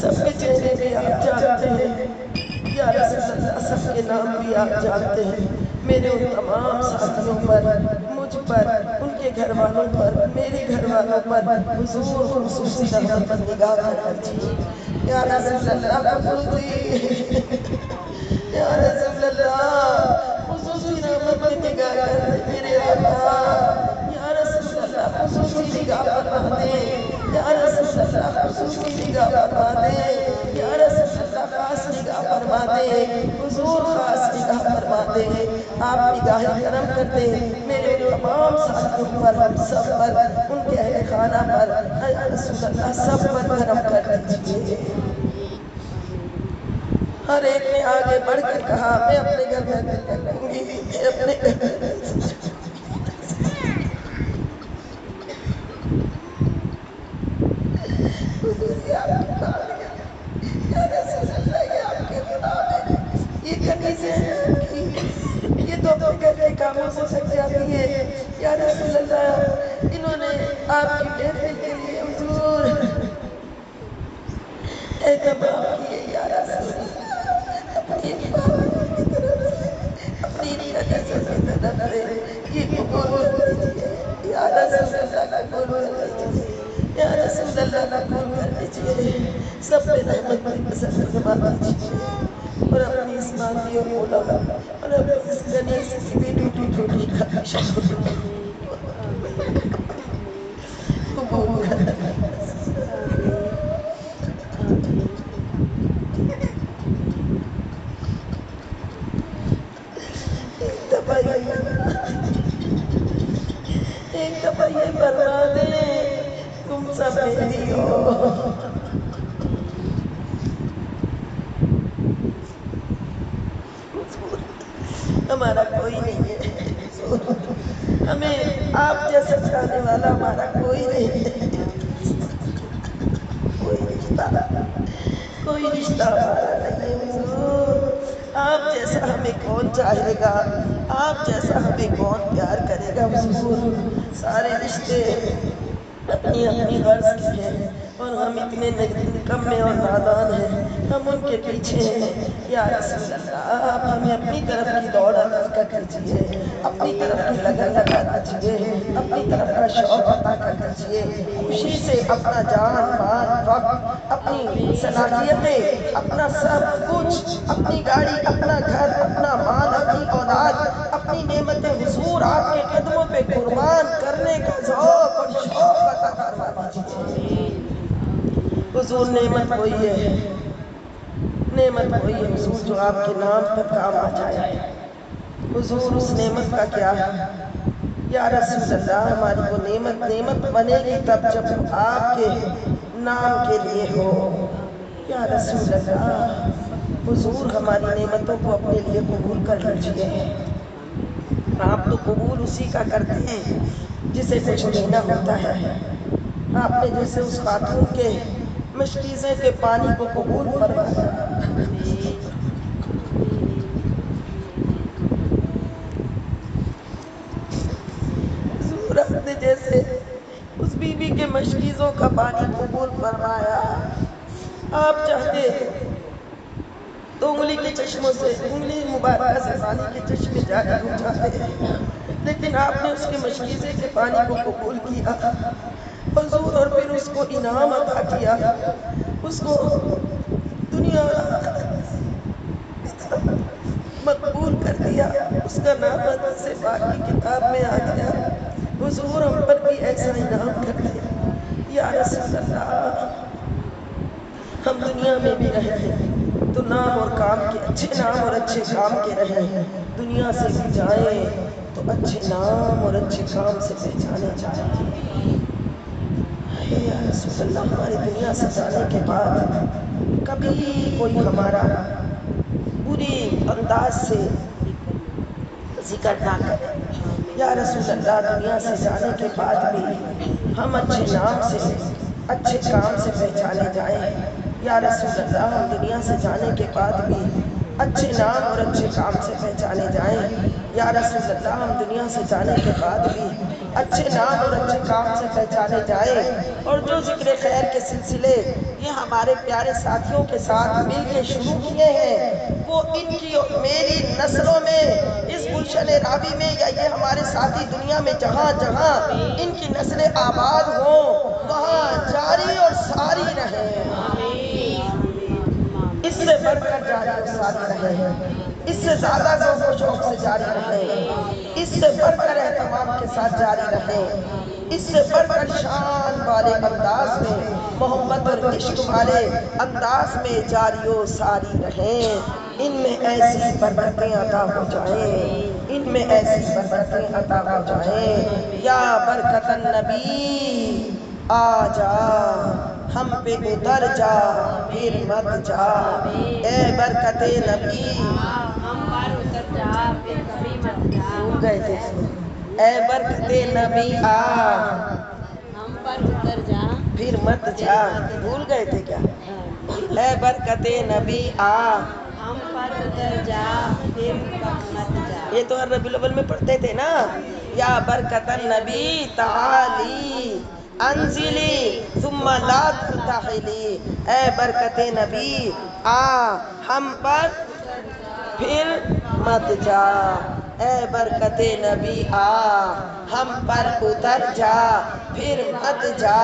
سب کے چہرے بھی آپ جانتے ہیں یا رسول اللہ، سب کے نام بھی آپ جانتے ہیں۔ میرے ان تمام ساتھیوں پر، مجھ پر، ان کے گھر والوں پر، میرے گھر والوں پر حضور خصوصی رحمت نگاہ کر دیجیے یا رسول اللہ، خصوصی یا رسول اللہ، خصوصی رحمت نگاہ کر دے میرے آقا یا رسول اللہ، خصوصی نگاہ فرما دے یا رسول اللہ، خصوصی نگاہ فرما دے یا رسول اللہ، خاص نگاہ فرما دے حضور، خاص نگاہ فرما دے۔ آپ نگاہ کرم کر دے میرے ان تمام ساتھیوں پر، ہم سب پر، ان کے اہل خانہ پر یا رسول اللہ، سب پر کرم کر دیجئے۔ ہر ایک نے آگے بڑھ کر کہا میں اپنے گھر میں دل رکھوں گی، میں اپنے گھر میں یہ کنیزیں یہ تو اپنے گھر کے کاموں سے تھک جاتی ہے یا رسول اللہ، انہوں نے آپ کی محفل کے لیے حضور اہتمام کیے یا رسول اللہ، اپنی عبادت کی طرف سے، اپنی کنیزوں کی طرف سے یہ قبول کر لیجئے یا رسول اللہ، قبول کر لیجئے یا رسول اللہ، قبول کر لیجئے۔ سب پہ رحمت کی بسر فرما دیجئے اور اپنی اس مانگی اور مولا اور اپنی اس کنیز کی بھی ٹوٹی ٹوٹی خواہشوں کو قبول کر ایک دفعہ یہ فرما دیں تم سب میری ہو۔ ہمارا کوئی نہیں ہے، ہمیں آپ جیسا چاہنے والا ہمارا کوئی نہیں ہے، کوئی رشتہ ہمارا نہیں ہے حضور۔ آپ جیسا ہمیں کون چاہے گا، آپ جیسا ہمیں کون پیار کرے گا حضور۔ سارے رشتے اپنی اپنی غرض کے ہیں اور ہم اتنے نکمے اور نادان ہیں، ہم ان کے پیچھے ہیں یا رسول اللہ، آپ ہمیں اپنی طرف کی دوڑ عطا کر دیجئے، اپنی طرف کی لگن لگا دیجئے، اپنی طرف کا شوق عطا کر دیجئے۔ خوشی سے اپنا جان مال وقت، اپنی صلاحیتیں، اپنا سب کچھ، اپنی گاڑی، اپنا گھر، اپنا مال، اپنی اولاد، اپنی نعمتیں حضور آپ کے قدموں پہ قربان کرنے کا ذوق اور شوق عطا فرما دیجئے۔ حضور نعمت وہی ہے، نعمت وہی ہے حضور جو آپ کے نام پر کام آ جائے۔ حضور اس نعمت کا کیا یا رسول اللہ، ہماری وہ نعمت بنے گی تب جب آپ کے نام کے لیے ہو یا رسول اللہ۔ حضور ہماری نعمتوں کو اپنے لیے قبول کر لیجئے۔ آپ تو قبول اسی کا کرتے ہیں جسے کچھ لینا ہوتا ہے۔ آپ نے جیسے اس خاتون کے مشکیزے کے پانی کو قبول فرمایا، حضور آپ نے جیسے اس بی بی کے مشکیزوں کا پانی قبول فرمایا، آپ چاہتے تو انگلی کے چشموں سے، انگلی مبارکہ سے پانی کے چشمے جاری ہو جاتے، لیکن آپ نے اس کے مشکیزے کے پانی کو قبول کیا حضور، اور پھر اس کو انعام عطا کیا، اس کو دنیا اور آخرت مقبول کر دیا، اس کا نام حضرت سے پاک کی کتاب میں آ گیا۔ حضور ہم پر بھی ایسا انعام کر دے یا رسول اللہ۔ ہم دنیا میں بھی رہیں تو نام اور کام کے، اچھے نام اور اچھے کام کے رہیں، دنیا سے بھی جائیں تو اچھے نام اور اچھے کام سے پہچانے جائیں یا رسول اللہ۔ ہماری دنیا سے جانے کے بعد کبھی کوئی ہمارا بری انداز سے ذکر نہ کرے یا رسول اللہ۔ دنیا سے جانے کے بعد بھی ہم اچھے نام سے، اچھے کام سے پہچانے جائیں یا رسول اللہ۔ ہم دنیا سے جانے کے بعد بھی اچھے نام اور اچھے کام سے پہچانے جائیں یا رسول اللہ۔ ہم دنیا سے جانے کے بعد بھی اچھے نام اور اچھے کام سے پہچانے جائیں، اور جو ذکر خیر کے سلسلے یہ ہمارے پیارے ساتھیوں کے ساتھ مل کے شروع کیے ہیں، وہ ان کی میری نسلوں میں، اس گلشن راوی میں، یا یہ ہمارے ساتھی دنیا میں جہاں جہاں ان کی نسلیں آباد ہوں وہاں جاری اور ساری رہیں، اس سے بڑھ کر جاری اور ساری رہیں، اس سے زیادہ ذوق و شوق سے جاری رہیں، اس سے بڑھ کر اہتمام کے ساتھ جاری رہیں، اس سے بڑھ کر شان والے انداز میں، محبت اور عشق والے انداز میں جاری و ساری رہیں، ان میں ایسی برکتیں عطا ہو جائیں، ان میں ایسی برکتیں عطا ہو جائیں، یا برکت النبی آ جا ہم پہ اتر جا پھر مت جا، اے برکت نبی
ہم پر اتر جا پھر کبھی مت جا،
بھول گئے تھے اس میں، اے برکت نبی
ہم پر اتر جا
پھر مت جا، بھول گئے تھے کیا؟ اے برکت نبی
ہم پر اتر جا پھر مت جا،
یہ تو ہر ربیع الاول میں پڑھتے تھے نا، یا برکت النبی تعالی انزلی ثم لا ترتحلی، اے برکت نبی ہم پر پھر مت جا، اے برکت نبی ہم پر اتر جا پھر مت جا،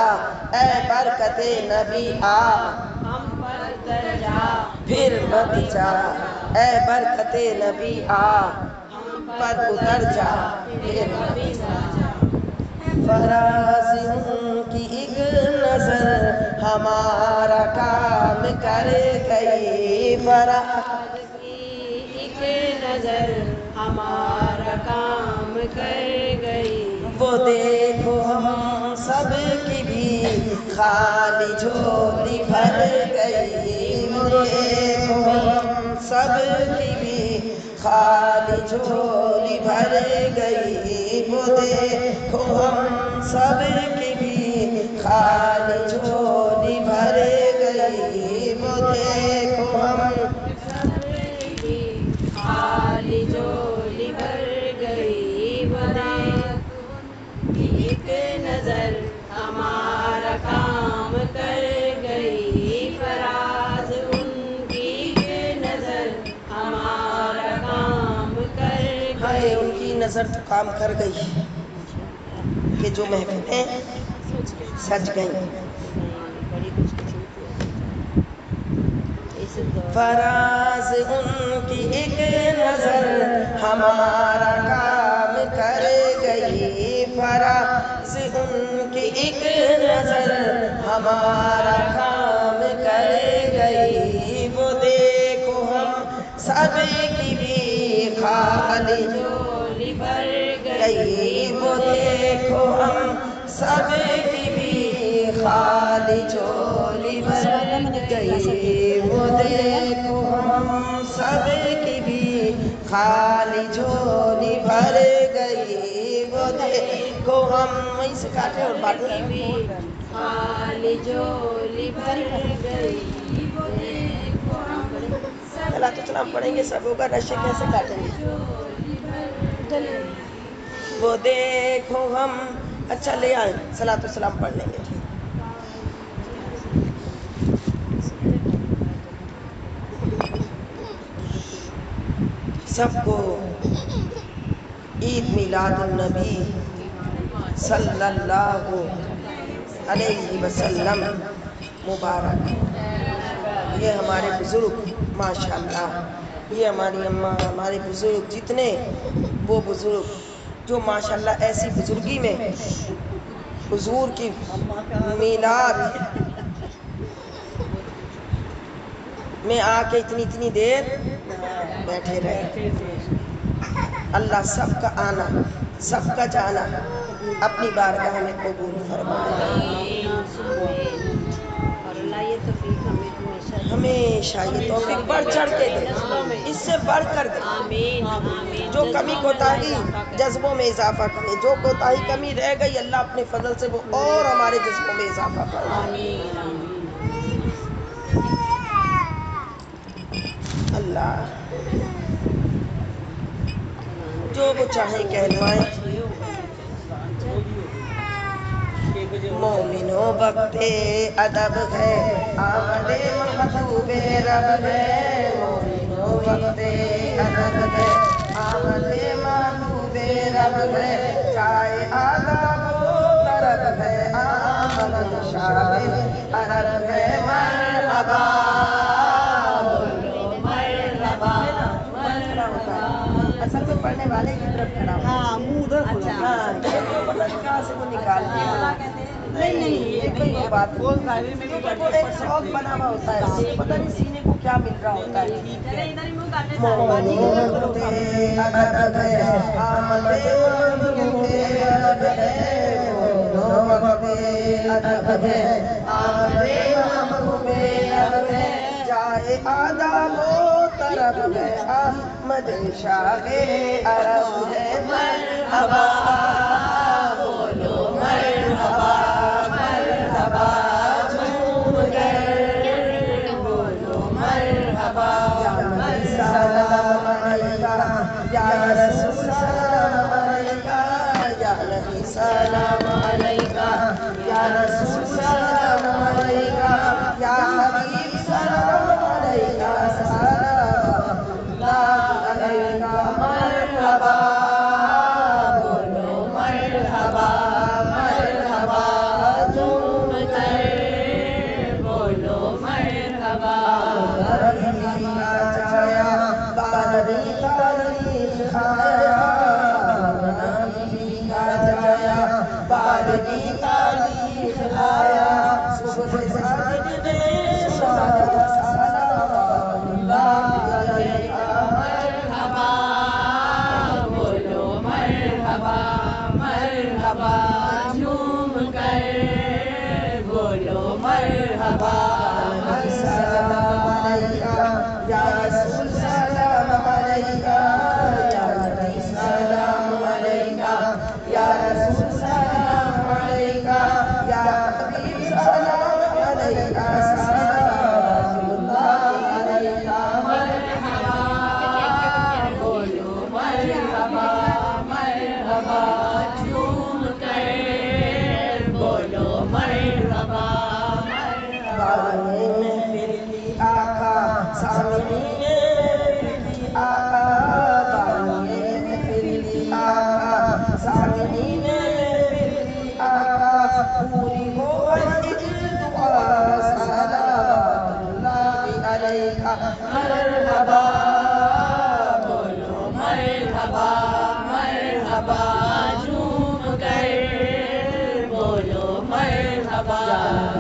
اے برکت نبی
ہم پر اتر جا
پھر مت جا، اے برکت نبی
ہم
پر اتر جا پھر
کبھی مت جا،
فراز ان کی ایک نظر ہمارا کام کر گئی،
فراز کی ایک نظر ہمارا کام کر گئی،
وہ دیکھو ہم سب کی بھی خالی جھولی بھر گئی، وہ دیکھو ہم سب کی بھی خالی جھولی بھر گئی، وہ دیکھو ہم سب کی بھی خالی جھولی بھر گئی، وہ دیکھو ہم
خالی جھولی بھر گئی، وہ دیکھو ایک نظر ہمارا کام کر گئی، فراز ان کی ایک نظر ہمارا کام کر
ہائے
گئی،
ان کی نظر تو کام کر گئی کہ جو محفلیں سج گئیں،
بڑی خوش قسمتی ہے اس دور
فراز ان کی ایک نظر ہمارا کام کر گئی، فراز ان کی ایک نظر ہمارا کام کر گئی، وہ دیکھو ہم سب کی بھی خالی
جھولی بھر
گئی، وہ دیکھو ہم سب کی بھی خالی جھولی بھر گئی، وہ دیکھو ہم سب کی بھی خالی جھولی بھر گئی، وہ دیکھو ہم وہیں سے کاٹے اور باٹے
کی بھی خالی جھولی بھر گئی، وہ دیکھو ہم سب
صلاۃ السلام پڑھیں گے سب ہوگا، نشے کیسے کاٹیں گے؟
جھولی بھر گئی،
وہ دیکھو ہم اچھا لے آئیں صلاۃ السلام پڑھ لیں گے، سب کو عید میلاد النبی صلی اللہ علیہ وسلم مبارک، یہ ہمارے بزرگ ماشاءاللہ، یہ ہماری اماں، ہمارے بزرگ جتنے وہ بزرگ جو ماشاءاللہ ایسی بزرگی میں حضور کی میلاد میں آ کے اتنی دیر بیٹھے رہے، اللہ سب کا آنا سب کا جانا اپنی بارگاہ میں قبول فرمائے،
اور اللہ یہ توفیق ہمیں
ہمیشہ یہ توفیق بڑھ چڑھ کے دے، اس سے بڑھ کر دے،
آمین آمین،
جو کمی
جذبوں میں اللہ
کوتاہی
اضافہ کرے،
جذبوں میں اضافہ کرے، جو کوتاہی کمی رہ گئی اللہ اپنے فضل سے وہ اور ہمارے جذبوں میں اضافہ فرمائے،
آمین آمین،
اللہ جو وہ چاہیں کہلوائیں، مومنوں وقت ادب ہے آمد محبوب رب ہے مومنوں وقت ادب ہے آمد محبوب رب ہے چائے آداب و طرب ہے آمد شاہ عرب ہے مرحبا بولو مرحبا اصل میں پڑھنے والے کی طرف کھڑا ہو
ہاں منہ ادھر کھلا
ہاں پتہ نہیں کہاں سے وہ نکال دیا نہیں یہ کوئی وہ بات نہیں وہ ایک شوق بنا ہوا ہوتا ہے اس سے پتہ نہیں سینے کو کیا مل رہا ہوتا ہے مومنوں وقت ادب ہے آمد محبوب رب ہے مومنوں وقت ادب ہے آمد محبوب رب ہے جائے آداب و طرب ہے آمد شاہ عرب ہے مرحبا بولو مرحبا مرحبا جھوم کر بولو مرحبا یا نبی سلام علیکہ یا رسول سلام علیکہ یا نبی سلام علیکہ یا رسول سلام علیکہ یا حبیب سلام علیکہ سلام اللہ علیکہ مرحبا بولو مرحبا مرحبا جھوم کر بولو مرحبا بارہویں کا چایا بارہویں تاریخ آیا بارہویں کا چایا بارہویں تاریخ آیا صبح ساجد نے سنایا سلام اللہ علیکہ مرحبا بولو مرحبا مرحبا جھوم کر بولو مرحبا سلام علیکہ یا رسول سلام علیکہ یا نبی سلام علیکہ یا رسول سلام علیکہ یا حبیب سلام علیکہ سلام اللہ علیکہ مرحبا بولو مرحبا مرحبا جھوم کر بولو مرحبا بارہویں محفل کی آقا سامعین محفل کی آقا بارہویں محفل کی آقا سامعین محفل کی آقا پوری ہو ہر ایک دعا صلوات اللہ علیکہ مرحبا بولو مرحبا مرحبا جھوم کر بولو مرحبا